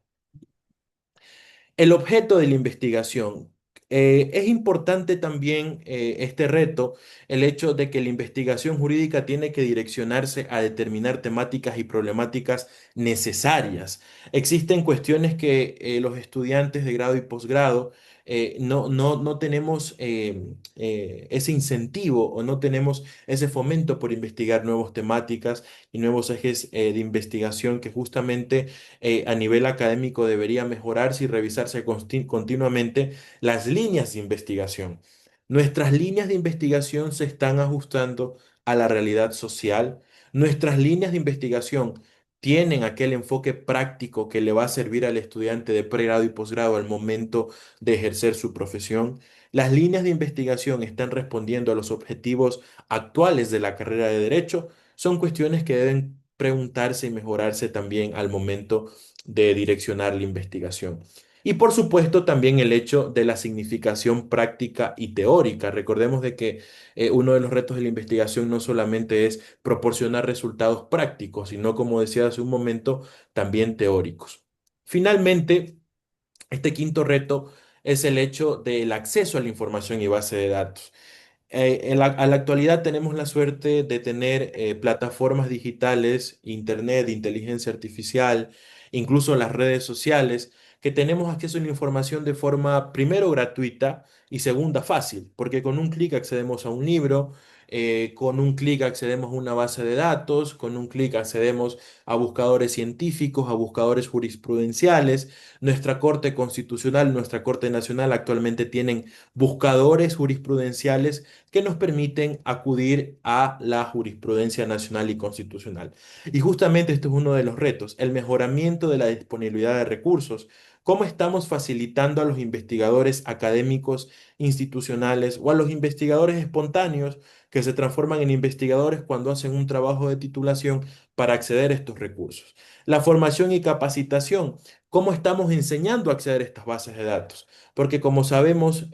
El objeto de la investigación. Es importante también este reto, el hecho de que la investigación jurídica tiene que direccionarse a determinar temáticas y problemáticas necesarias. Existen cuestiones que los estudiantes de grado y posgrado no tenemos ese incentivo o no tenemos ese fomento por investigar nuevas temáticas y nuevos ejes de investigación que justamente a nivel académico debería mejorarse y revisarse continuamente las líneas de investigación. Nuestras líneas de investigación se están ajustando a la realidad social. Nuestras líneas de investigación tienen aquel enfoque práctico que le va a servir al estudiante de pregrado y posgrado al momento de ejercer su profesión. Las líneas de investigación están respondiendo a los objetivos actuales de la carrera de derecho. Son cuestiones que deben preguntarse y mejorarse también al momento de direccionar la investigación. Y por supuesto también el hecho de la significación práctica y teórica. Recordemos de que uno de los retos de la investigación no solamente es proporcionar resultados prácticos, sino como decía hace un momento, también teóricos. Finalmente, este quinto reto es el hecho del acceso a la información y base de datos. A la actualidad tenemos la suerte de tener plataformas digitales, internet, inteligencia artificial, incluso las redes sociales, que tenemos acceso a la información de forma primero gratuita y segunda fácil, porque con un clic accedemos a un libro, con un clic accedemos a una base de datos, con un clic accedemos a buscadores científicos, a buscadores jurisprudenciales. Nuestra Corte Constitucional, nuestra Corte Nacional actualmente tienen buscadores jurisprudenciales que nos permiten acudir a la jurisprudencia nacional y constitucional. Y justamente este es uno de los retos, el mejoramiento de la disponibilidad de recursos. ¿Cómo estamos facilitando a los investigadores académicos institucionales o a los investigadores espontáneos que se transforman en investigadores cuando hacen un trabajo de titulación para acceder a estos recursos. La formación y capacitación. ¿Cómo estamos enseñando a acceder a estas bases de datos? Porque como sabemos,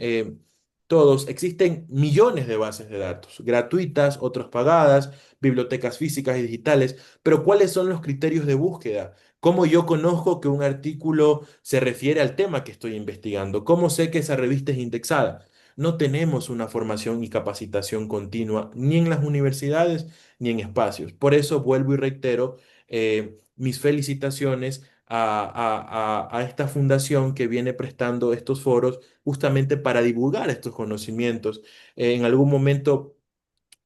todos, existen millones de bases de datos, gratuitas, otras pagadas, bibliotecas físicas y digitales, pero ¿cuáles son los criterios de búsqueda? ¿Cómo yo conozco que un artículo se refiere al tema que estoy investigando? ¿Cómo sé que esa revista es indexada? No tenemos una formación y capacitación continua ni en las universidades ni en espacios. Por eso vuelvo y reitero mis felicitaciones a esta fundación que viene prestando estos foros justamente para divulgar estos conocimientos. En algún momento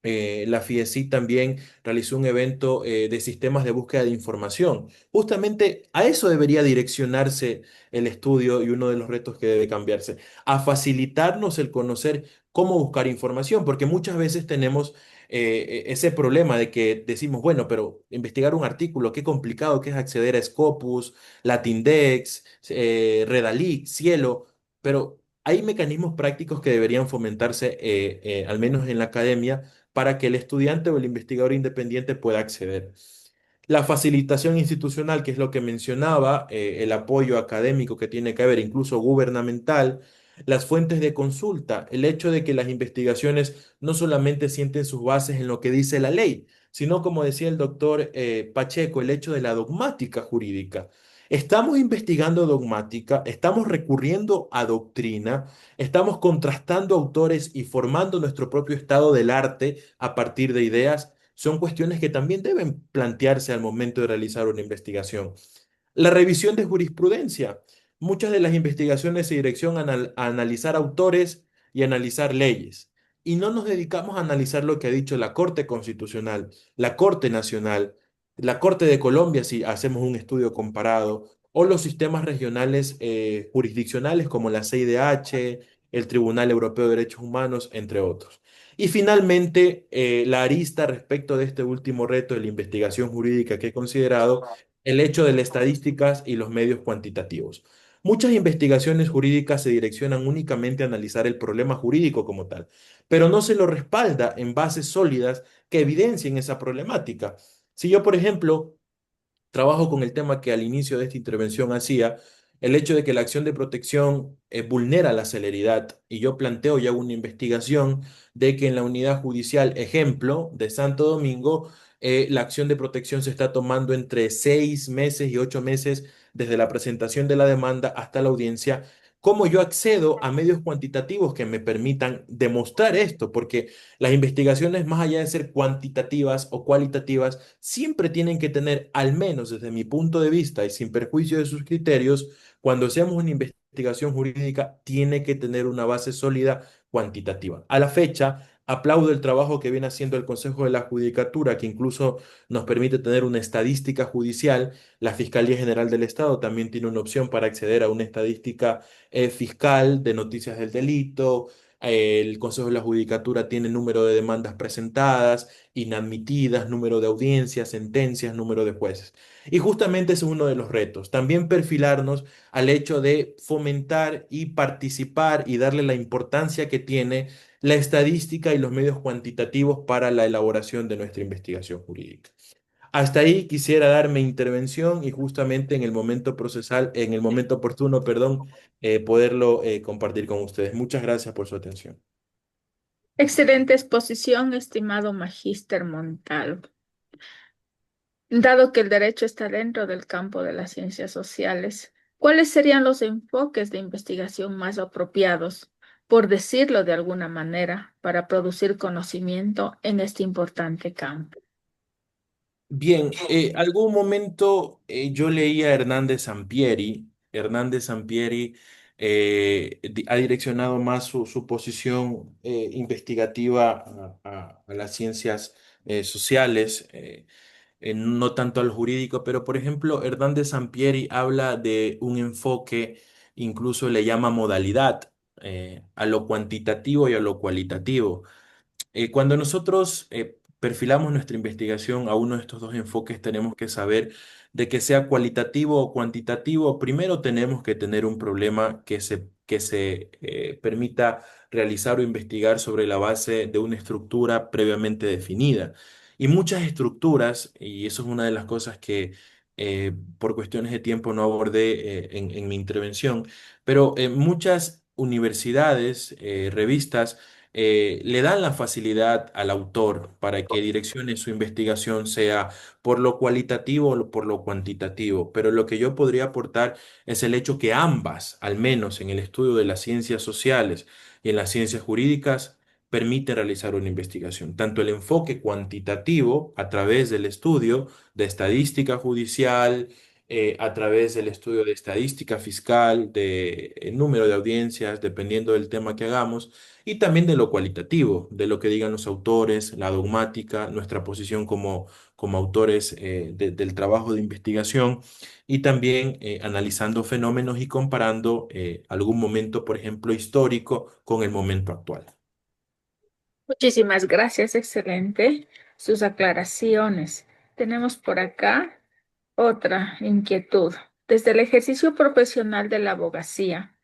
la FIECI también realizó un evento de sistemas de búsqueda de información. Justamente a eso debería direccionarse el estudio y uno de los retos que debe cambiarse, a facilitarnos el conocer cómo buscar información, porque muchas veces tenemos ese problema de que decimos, bueno, pero investigar un artículo, qué complicado que es acceder a Scopus, Latindex, Redalyc, Cielo, pero hay mecanismos prácticos que deberían fomentarse, al menos en la academia, para que el estudiante o el investigador independiente pueda acceder. La facilitación institucional, que es lo que mencionaba, el apoyo académico que tiene que haber, incluso gubernamental, las fuentes de consulta, el hecho de que las investigaciones no solamente sienten sus bases en lo que dice la ley, sino, como decía el doctor Pacheco, el hecho de la dogmática jurídica. Estamos investigando dogmática, estamos recurriendo a doctrina, estamos contrastando autores y formando nuestro propio estado del arte a partir de ideas. Son cuestiones que también deben plantearse al momento de realizar una investigación. La revisión de jurisprudencia. Muchas de las investigaciones se direccionan a analizar autores y analizar leyes. Y no nos dedicamos a analizar lo que ha dicho la Corte Constitucional, la Corte Nacional, la Corte de Colombia, si hacemos un estudio comparado, o los sistemas regionales jurisdiccionales como la CIDH, el Tribunal Europeo de Derechos Humanos, entre otros. Y finalmente, la arista respecto de este último reto de la investigación jurídica que he considerado, el hecho de las estadísticas y los medios cuantitativos. Muchas investigaciones jurídicas se direccionan únicamente a analizar el problema jurídico como tal, pero no se lo respalda en bases sólidas que evidencien esa problemática. Si yo, por ejemplo, trabajo con el tema que al inicio de esta intervención hacía, el hecho de que la acción de protección vulnera la celeridad. Y yo planteo ya una investigación de que en la unidad judicial, ejemplo, de Santo Domingo, la acción de protección se está tomando entre 6 meses y 8 meses desde la presentación de la demanda hasta la audiencia. ¿Cómo yo accedo a medios cuantitativos que me permitan demostrar esto? Porque las investigaciones, más allá de ser cuantitativas o cualitativas, siempre tienen que tener, al menos desde mi punto de vista y sin perjuicio de sus criterios, cuando hacemos una investigación jurídica, tiene que tener una base sólida cuantitativa. A la fecha, aplaudo el trabajo que viene haciendo el Consejo de la Judicatura, que incluso nos permite tener una estadística judicial. La Fiscalía General del Estado también tiene una opción para acceder a una estadística fiscal de noticias del delito. El Consejo de la Judicatura tiene número de demandas presentadas, inadmitidas, número de audiencias, sentencias, número de jueces. Y justamente ese es uno de los retos. También perfilarnos al hecho de fomentar y participar y darle la importancia que tiene la estadística y los medios cuantitativos para la elaboración de nuestra investigación jurídica. Hasta ahí quisiera dar mi intervención y justamente en el momento procesal, en el momento oportuno, perdón, poderlo compartir con ustedes. Muchas gracias por su atención. Excelente exposición, estimado Magíster Montalvo. Dado que el derecho está dentro del campo de las ciencias sociales, ¿cuáles serían los enfoques de investigación más apropiados, por decirlo de alguna manera, para producir conocimiento en este importante campo? Bien, algún momento yo leía a Hernández Sampieri. Hernández Sampieri ha direccionado más su posición investigativa a las ciencias sociales, no tanto al jurídico, pero por ejemplo, Hernández Sampieri habla de un enfoque, incluso le llama modalidad, a lo cuantitativo y a lo cualitativo. Cuando nosotros perfilamos nuestra investigación a uno de estos dos enfoques, tenemos que saber de que sea cualitativo o cuantitativo, primero tenemos que tener un problema que se que se permita realizar o investigar sobre la base de una estructura previamente definida. Y muchas estructuras, y eso es una de las cosas que por cuestiones de tiempo no abordé en mi intervención, pero muchas universidades, revistas, le dan la facilidad al autor para que direccione su investigación, sea por lo cualitativo o por lo cuantitativo. Pero lo que yo podría aportar es el hecho que ambas, al menos en el estudio de las ciencias sociales y en las ciencias jurídicas, permite realizar una investigación. Tanto el enfoque cuantitativo a través del estudio de estadística judicial, a través del estudio de estadística fiscal, de número de audiencias, dependiendo del tema que hagamos, y también de lo cualitativo, de lo que digan los autores, la dogmática, nuestra posición como autores del trabajo de investigación, y también analizando fenómenos y comparando algún momento, por ejemplo, histórico con el momento actual. Muchísimas gracias, excelente sus aclaraciones. Tenemos por acá otra inquietud. Desde el ejercicio profesional de la abogacía,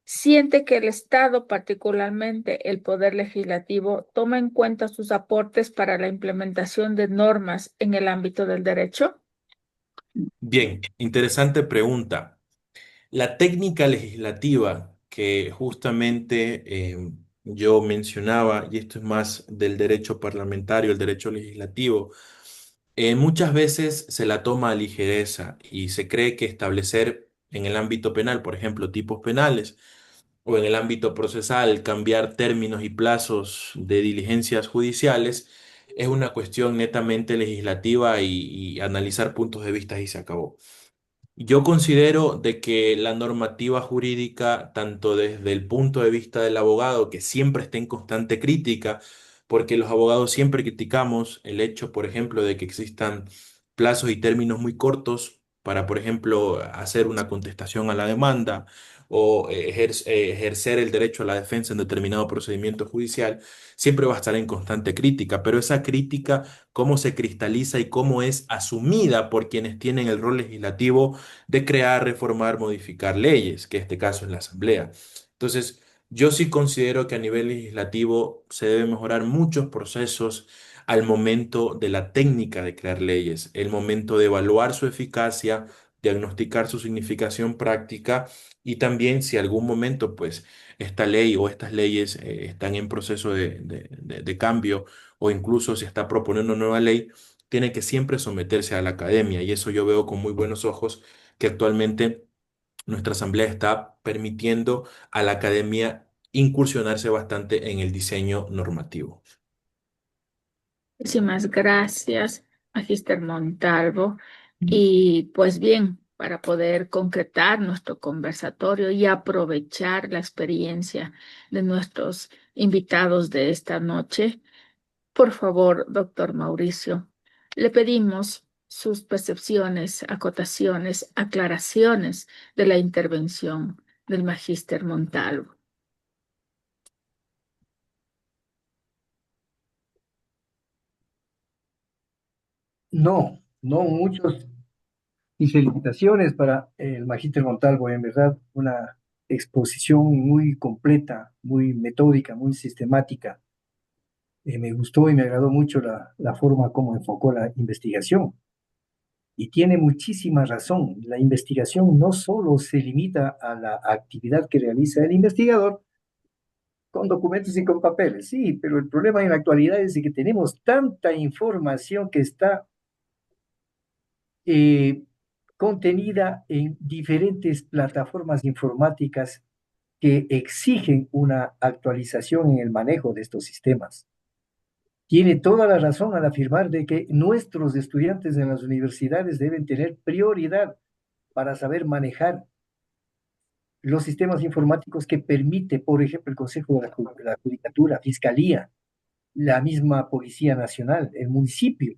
¿siente que el Estado, particularmente el Poder Legislativo, toma en cuenta sus aportes para la implementación de normas en el ámbito del derecho? Bien, interesante pregunta. La técnica legislativa que justamente yo mencionaba, y esto es más del derecho parlamentario, el derecho legislativo, muchas veces se la toma a ligereza y se cree que establecer en el ámbito penal, por ejemplo, tipos penales, o en el ámbito procesal, cambiar términos y plazos de diligencias judiciales, es una cuestión netamente legislativa y analizar puntos de vista y se acabó. Yo considero de que la normativa jurídica, tanto desde el punto de vista del abogado, que siempre está en constante crítica, porque los abogados siempre criticamos el hecho, por ejemplo, de que existan plazos y términos muy cortos para, por ejemplo, hacer una contestación a la demanda o ejercer el derecho a la defensa en determinado procedimiento judicial, siempre va a estar en constante crítica, pero esa crítica, cómo se cristaliza y cómo es asumida por quienes tienen el rol legislativo de crear, reformar, modificar leyes, que en este caso es la Asamblea. Entonces, yo sí considero que a nivel legislativo se deben mejorar muchos procesos al momento de la técnica de crear leyes, el momento de evaluar su eficacia, diagnosticar su significación práctica y también si algún momento pues esta ley o estas leyes están en proceso de cambio o incluso se está proponiendo una nueva ley, tiene que siempre someterse a la academia y eso yo veo con muy buenos ojos que actualmente nuestra asamblea está permitiendo a la academia incursionarse bastante en el diseño normativo. Muchísimas gracias, Magister Montalvo. Y pues bien, para poder concretar nuestro conversatorio y aprovechar la experiencia de nuestros invitados de esta noche, por favor, doctor Mauricio, le pedimos sus percepciones, acotaciones, aclaraciones de la intervención del Magíster Montalvo. No, no muchos. Y felicitaciones para el Magíster Montalvo, en verdad, una exposición muy completa, muy metódica, muy sistemática. Me gustó y me agradó mucho la forma como enfocó la investigación. Y tiene muchísima razón. La investigación no solo se limita a la actividad que realiza el investigador con documentos y con papeles, sí, pero el problema en la actualidad es de que tenemos tanta información que está eh, contenida en diferentes plataformas informáticas que exigen una actualización en el manejo de estos sistemas. Tiene toda la razón al afirmar de que nuestros estudiantes en las universidades deben tener prioridad para saber manejar los sistemas informáticos que permite, por ejemplo, el Consejo de la Judicatura, Fiscalía, la misma Policía Nacional, el municipio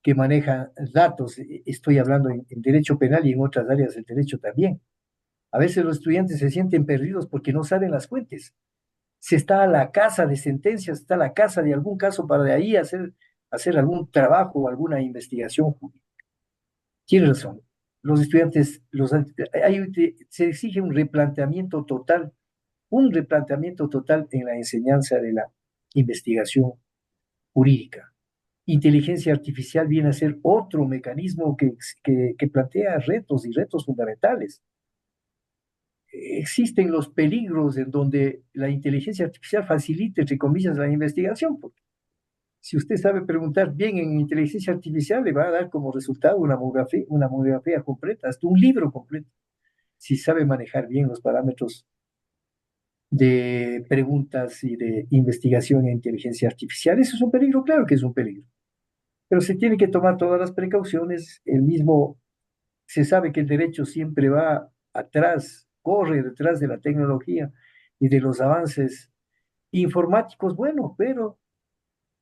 que maneja datos. Estoy hablando en derecho penal y en otras áreas del derecho también. A veces los estudiantes se sienten perdidos porque no saben las fuentes. Se está a la casa de sentencias, está a la casa de algún caso para de ahí hacer algún trabajo o alguna investigación. Tiene razón. los estudiantes, se exige un replanteamiento total en la enseñanza de la investigación jurídica. Inteligencia artificial viene a ser otro mecanismo que plantea retos y retos fundamentales. Existen los peligros en donde la inteligencia artificial facilite, entre comillas, la investigación, porque si usted sabe preguntar bien en inteligencia artificial, le va a dar como resultado una monografía completa, hasta un libro completo, si sabe manejar bien los parámetros de preguntas y de investigación en inteligencia artificial. Eso es un peligro, claro que es un peligro, pero se tiene que tomar todas las precauciones. Se sabe que el derecho siempre va atrás, corre detrás de la tecnología y de los avances informáticos, bueno, pero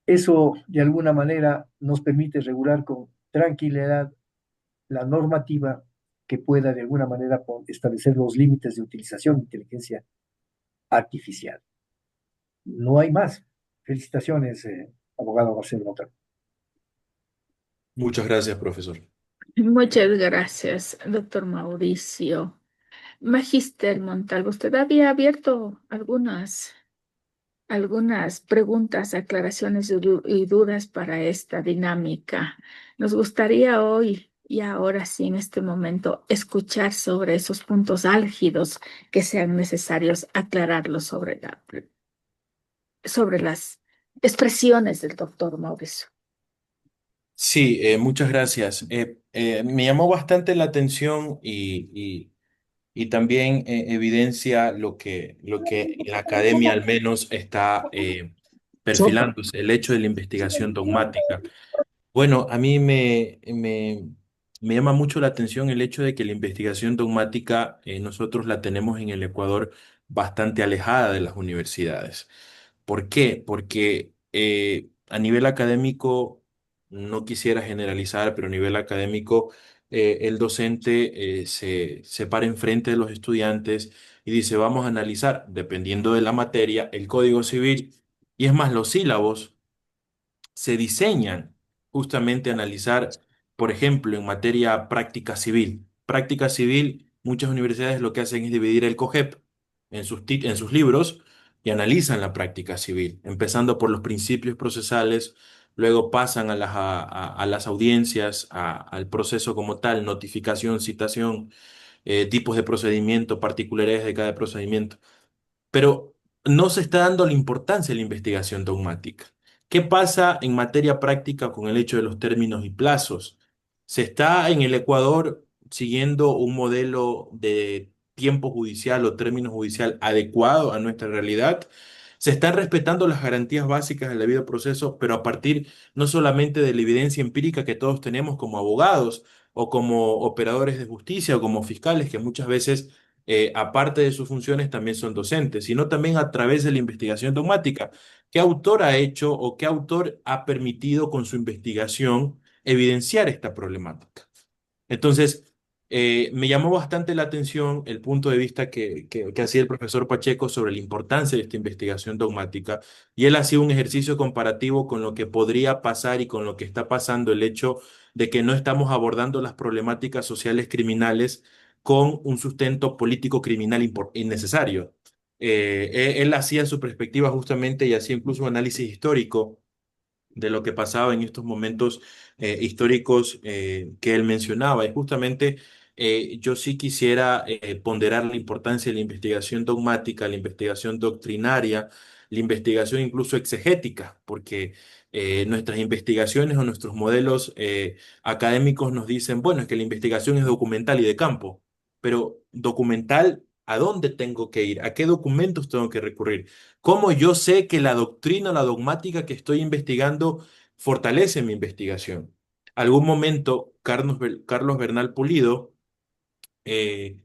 eso de alguna manera nos permite regular con tranquilidad la normativa que pueda de alguna manera establecer los límites de utilización de inteligencia artificial. No hay más. Felicitaciones, abogado Marcelo Montero. Muchas gracias, profesor. Muchas gracias, doctor Mauricio. Magíster Montalvo, usted había abierto algunas preguntas, aclaraciones y dudas para esta dinámica. Nos gustaría hoy y ahora sí, en este momento, escuchar sobre esos puntos álgidos que sean necesarios aclararlos sobre las expresiones del doctor Mauricio. Sí, muchas gracias. Me llamó bastante la atención y también evidencia lo que la academia al menos está perfilándose, el hecho de la investigación dogmática. Bueno, a mí me llama mucho la atención el hecho de que la investigación dogmática nosotros la tenemos en el Ecuador bastante alejada de las universidades. ¿Por qué? Porque a nivel académico, no quisiera generalizar, pero a nivel académico, el docente se para enfrente de los estudiantes y dice, vamos a analizar, dependiendo de la materia, el Código Civil, y es más, los sílabos se diseñan justamente a analizar, por ejemplo, en materia práctica civil. Práctica civil, muchas universidades lo que hacen es dividir el COGEP en sus libros y analizan la práctica civil, empezando por los principios procesales, luego pasan a las audiencias, al proceso como tal, notificación, citación, tipos de procedimiento, particularidades de cada procedimiento, pero no se está dando la importancia a la investigación dogmática. ¿Qué pasa en materia práctica con el hecho de los términos y plazos? ¿Se está en el Ecuador siguiendo un modelo de tiempo judicial o término judicial adecuado a nuestra realidad? Se están respetando las garantías básicas del debido proceso, pero a partir no solamente de la evidencia empírica que todos tenemos como abogados o como operadores de justicia o como fiscales, que muchas veces aparte de sus funciones, también son docentes, sino también a través de la investigación dogmática. ¿Qué autor ha hecho o qué autor ha permitido con su investigación evidenciar esta problemática? Entonces, me llamó bastante la atención el punto de vista que hacía el profesor Pacheco sobre la importancia de esta investigación dogmática, y él hacía un ejercicio comparativo con lo que podría pasar y con lo que está pasando, el hecho de que no estamos abordando las problemáticas sociales criminales con un sustento político criminal innecesario. Él hacía su perspectiva justamente y hacía incluso un análisis histórico de lo que pasaba en estos momentos históricos que él mencionaba. Y justamente yo sí quisiera ponderar la importancia de la investigación dogmática, la investigación doctrinaria, la investigación incluso exegética, porque nuestras investigaciones o nuestros modelos académicos nos dicen, bueno, es que la investigación es documental y de campo, pero documental, ¿a dónde tengo que ir? ¿A qué documentos tengo que recurrir? ¿Cómo yo sé que la doctrina o la dogmática que estoy investigando fortalece mi investigación? Algún momento, Carlos Bernal Pulido, eh,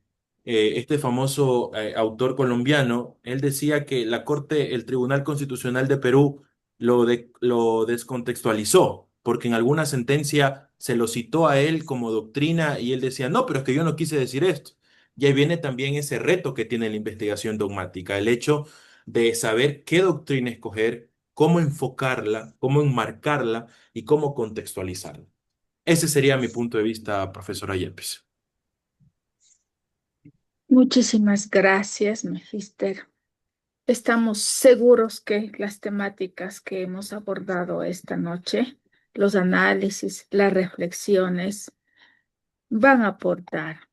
este famoso autor colombiano, él decía que la Corte, el Tribunal Constitucional de Perú lo descontextualizó, porque en alguna sentencia se lo citó a él como doctrina y él decía, no, pero es que yo no quise decir esto. Y ahí viene también ese reto que tiene la investigación dogmática, el hecho de saber qué doctrina escoger, cómo enfocarla, cómo enmarcarla y cómo contextualizarla. Ese sería mi punto de vista, profesora Yepes. Muchísimas gracias, Magister. Estamos seguros que las temáticas que hemos abordado esta noche, los análisis, las reflexiones, van a aportar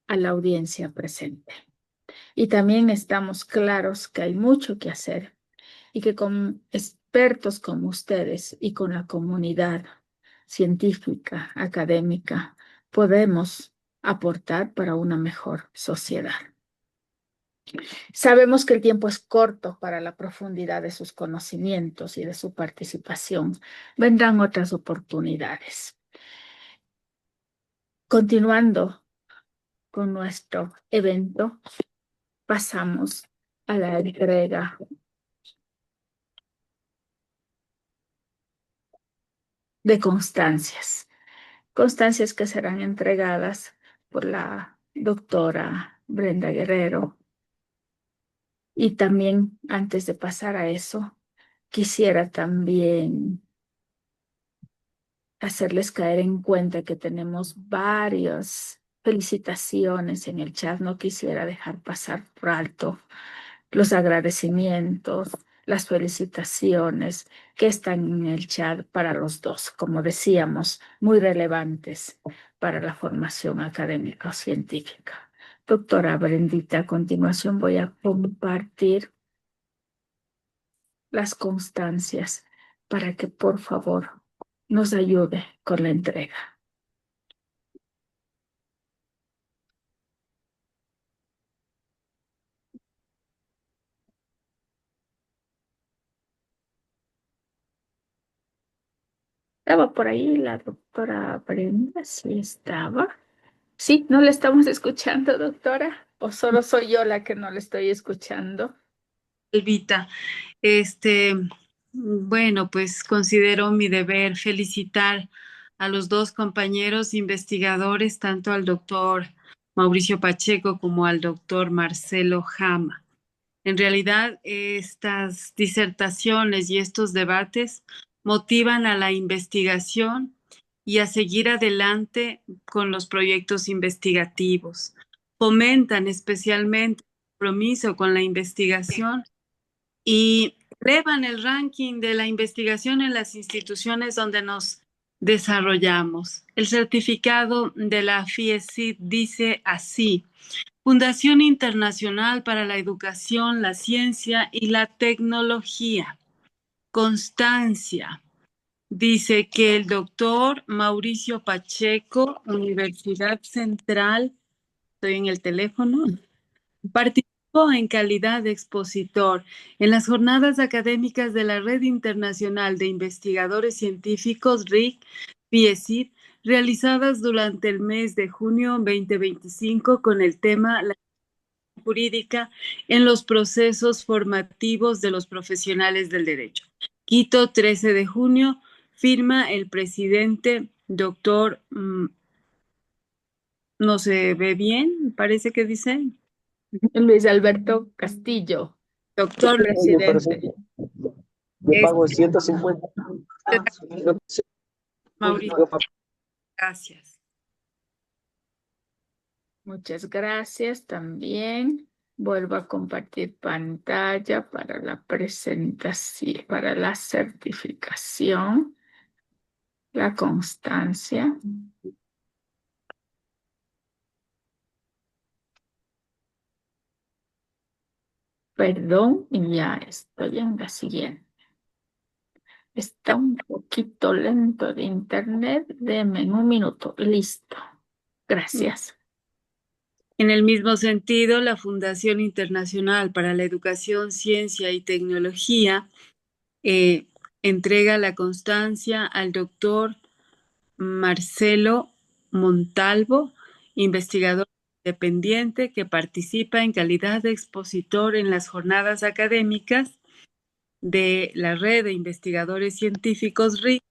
a la audiencia presente. Y también estamos claros que hay mucho que hacer y que con expertos como ustedes y con la comunidad científica, académica, podemos aportar para una mejor sociedad. Sabemos que el tiempo es corto para la profundidad de sus conocimientos y de su participación. Vendrán otras oportunidades. Continuando con nuestro evento, pasamos a la entrega de constancias. Constancias que serán entregadas por la doctora Brenda Guerrero. Y también, antes de pasar a eso, quisiera también hacerles caer en cuenta que tenemos varias felicitaciones en el chat. No quisiera dejar pasar por alto los agradecimientos, las felicitaciones que están en el chat para los dos, como decíamos, muy relevantes para la formación académica o científica. Doctora Brendita, a continuación voy a compartir las constancias para que por favor nos ayude con la entrega. ¿Estaba por ahí la doctora Brenda? Sí, estaba. Sí, ¿no la estamos escuchando, doctora? ¿O solo soy yo la que no la estoy escuchando? Elvita, bueno, pues considero mi deber felicitar a los dos compañeros investigadores, tanto al doctor Mauricio Pacheco como al doctor Marcelo Jama. En realidad, estas disertaciones y estos debates motivan a la investigación y a seguir adelante con los proyectos investigativos. Fomentan especialmente el compromiso con la investigación y elevan el ranking de la investigación en las instituciones donde nos desarrollamos. El certificado de la FIECID dice así: Fundación Internacional para la Educación, la Ciencia y la Tecnología. Constancia. Dice que el doctor Mauricio Pacheco, Universidad Central, estoy en el teléfono, participó en calidad de expositor en las jornadas académicas de la Red Internacional de Investigadores Científicos, RIC, FIECID, realizadas durante el mes de junio 2025 con el tema La jurídica en los procesos formativos de los profesionales del derecho. Quito, 13 de junio, firma el presidente, doctor, no se ve bien, parece que dice. Luis Alberto Castillo, Doctor presidente. Yo pago 150. Mauricio, gracias. Muchas gracias también. Vuelvo a compartir pantalla para la presentación, para la certificación, la constancia. Perdón, y ya estoy en la siguiente. Está un poquito lento de internet. Deme un minuto. Listo. Gracias. En el mismo sentido, la Fundación Internacional para la Educación, Ciencia y Tecnología entrega la constancia al doctor Marcelo Montalvo, investigador independiente que participa en calidad de expositor en las jornadas académicas de la Red de Investigadores Científicos RIC,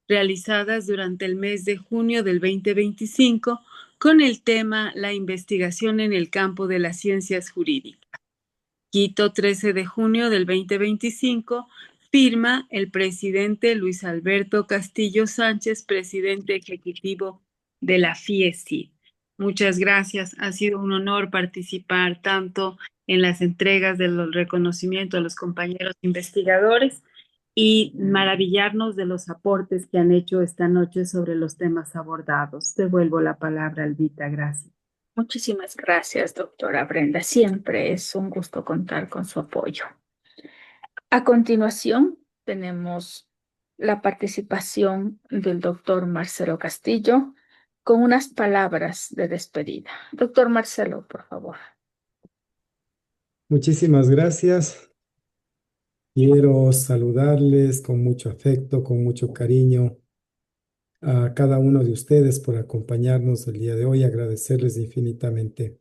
realizadas durante el mes de junio del 2025 con el tema La investigación en el campo de las ciencias jurídicas. Quito, 13 de junio del 2025, firma el presidente Luis Alberto Castillo Sánchez, presidente ejecutivo de la FIECID. Muchas gracias. Ha sido un honor participar tanto en las entregas de los reconocimientos a los compañeros investigadores y maravillarnos de los aportes que han hecho esta noche sobre los temas abordados. Devuelvo la palabra, Albita. Gracias. Muchísimas gracias, doctora Brenda. Siempre es un gusto contar con su apoyo. A continuación, tenemos la participación del doctor Marcelo Castillo con unas palabras de despedida. Doctor Marcelo, por favor. Muchísimas gracias. Quiero saludarles con mucho afecto, con mucho cariño a cada uno de ustedes por acompañarnos el día de hoy, agradecerles infinitamente.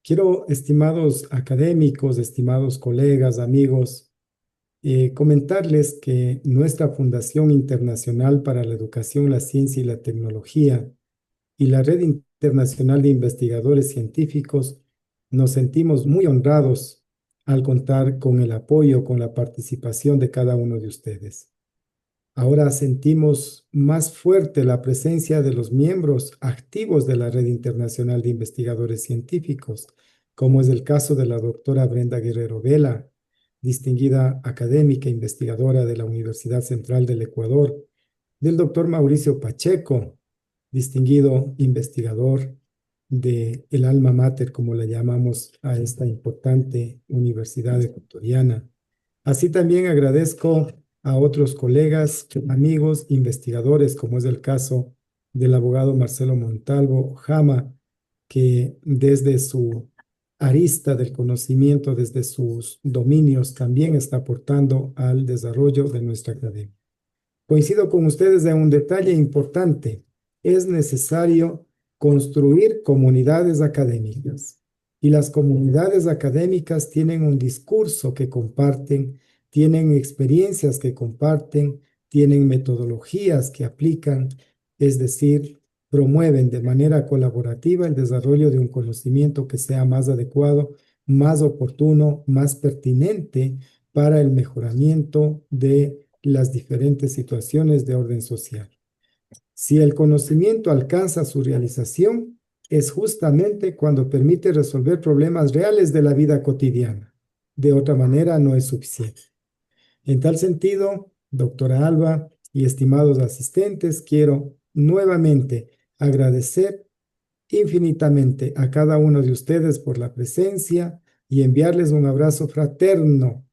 Quiero, estimados académicos, estimados colegas, amigos, comentarles que nuestra Fundación Internacional para la Educación, la Ciencia y la Tecnología y la Red Internacional de Investigadores Científicos nos sentimos muy honrados al contar con el apoyo, con la participación de cada uno de ustedes. Ahora sentimos más fuerte la presencia de los miembros activos de la Red Internacional de Investigadores Científicos, como es el caso de la doctora Brenda Guerrero Vela, distinguida académica e investigadora de la Universidad Central del Ecuador, del doctor Mauricio Pacheco, distinguido investigador de el alma mater, como la llamamos a esta importante universidad ecuatoriana. Así también agradezco a otros colegas, amigos, investigadores, como es el caso del abogado Marcelo Montalvo Jama, que desde su arista del conocimiento, desde sus dominios, también está aportando al desarrollo de nuestra academia. Coincido con ustedes en un detalle importante. Es necesario construir comunidades académicas. Y las comunidades académicas tienen un discurso que comparten, tienen experiencias que comparten, tienen metodologías que aplican, es decir, promueven de manera colaborativa el desarrollo de un conocimiento que sea más adecuado, más oportuno, más pertinente para el mejoramiento de las diferentes situaciones de orden social. Si el conocimiento alcanza su realización, es justamente cuando permite resolver problemas reales de la vida cotidiana. De otra manera, no es suficiente. En tal sentido, doctora Alba y estimados asistentes, quiero nuevamente agradecer infinitamente a cada uno de ustedes por la presencia y enviarles un abrazo fraterno,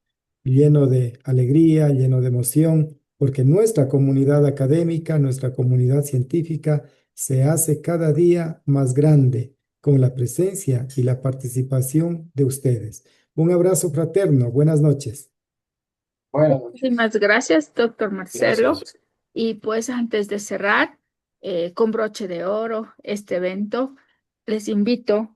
lleno de alegría, lleno de emoción, porque nuestra comunidad académica, nuestra comunidad científica se hace cada día más grande con la presencia y la participación de ustedes. Un abrazo fraterno. Buenas noches. Buenas noches. Muchísimas gracias, doctor Marcelo. Gracias. Y pues antes de cerrar con broche de oro este evento, les invito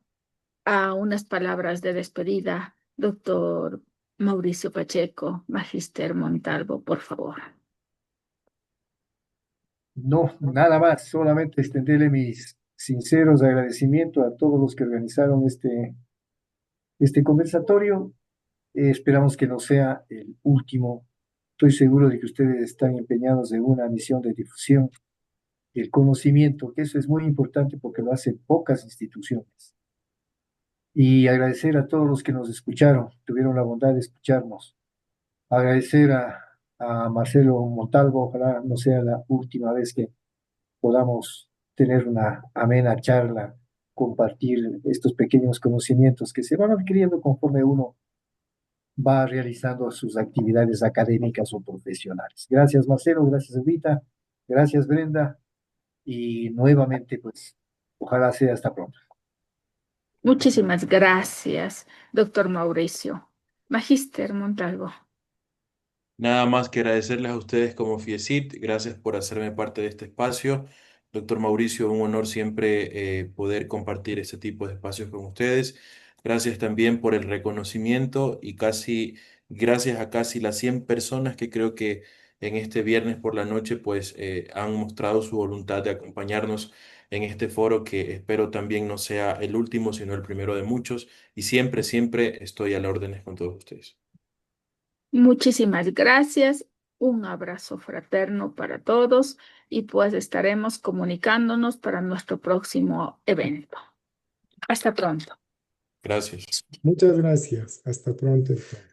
a unas palabras de despedida, doctor Mauricio Pacheco, Magíster Montalvo, por favor. No, nada más, solamente extenderle mis sinceros agradecimientos a todos los que organizaron este conversatorio. Esperamos que no sea el último. Estoy seguro de que ustedes están empeñados en una misión de difusión del conocimiento, que eso es muy importante porque lo hacen pocas instituciones. Y agradecer a todos los que nos escucharon, tuvieron la bondad de escucharnos. Agradecer a Marcelo Montalvo, ojalá no sea la última vez que podamos tener una amena charla, compartir estos pequeños conocimientos que se van adquiriendo conforme uno va realizando sus actividades académicas o profesionales. Gracias, Marcelo, gracias, Evita, gracias, Brenda, y nuevamente, pues, ojalá sea hasta pronto. Muchísimas gracias, doctor Mauricio. Magíster Montalvo. Nada más que agradecerles a ustedes como FIECIT. Gracias por hacerme parte de este espacio. Doctor Mauricio, un honor siempre poder compartir este tipo de espacios con ustedes. Gracias también por el reconocimiento y gracias a casi las 100 personas que creo que en este viernes por la noche pues han mostrado su voluntad de acompañarnos en este foro que espero también no sea el último, sino el primero de muchos. Y siempre estoy a las órdenes con todos ustedes. Muchísimas gracias. Un abrazo fraterno para todos y pues estaremos comunicándonos para nuestro próximo evento. Hasta pronto. Gracias. Muchas gracias. Hasta pronto, entonces.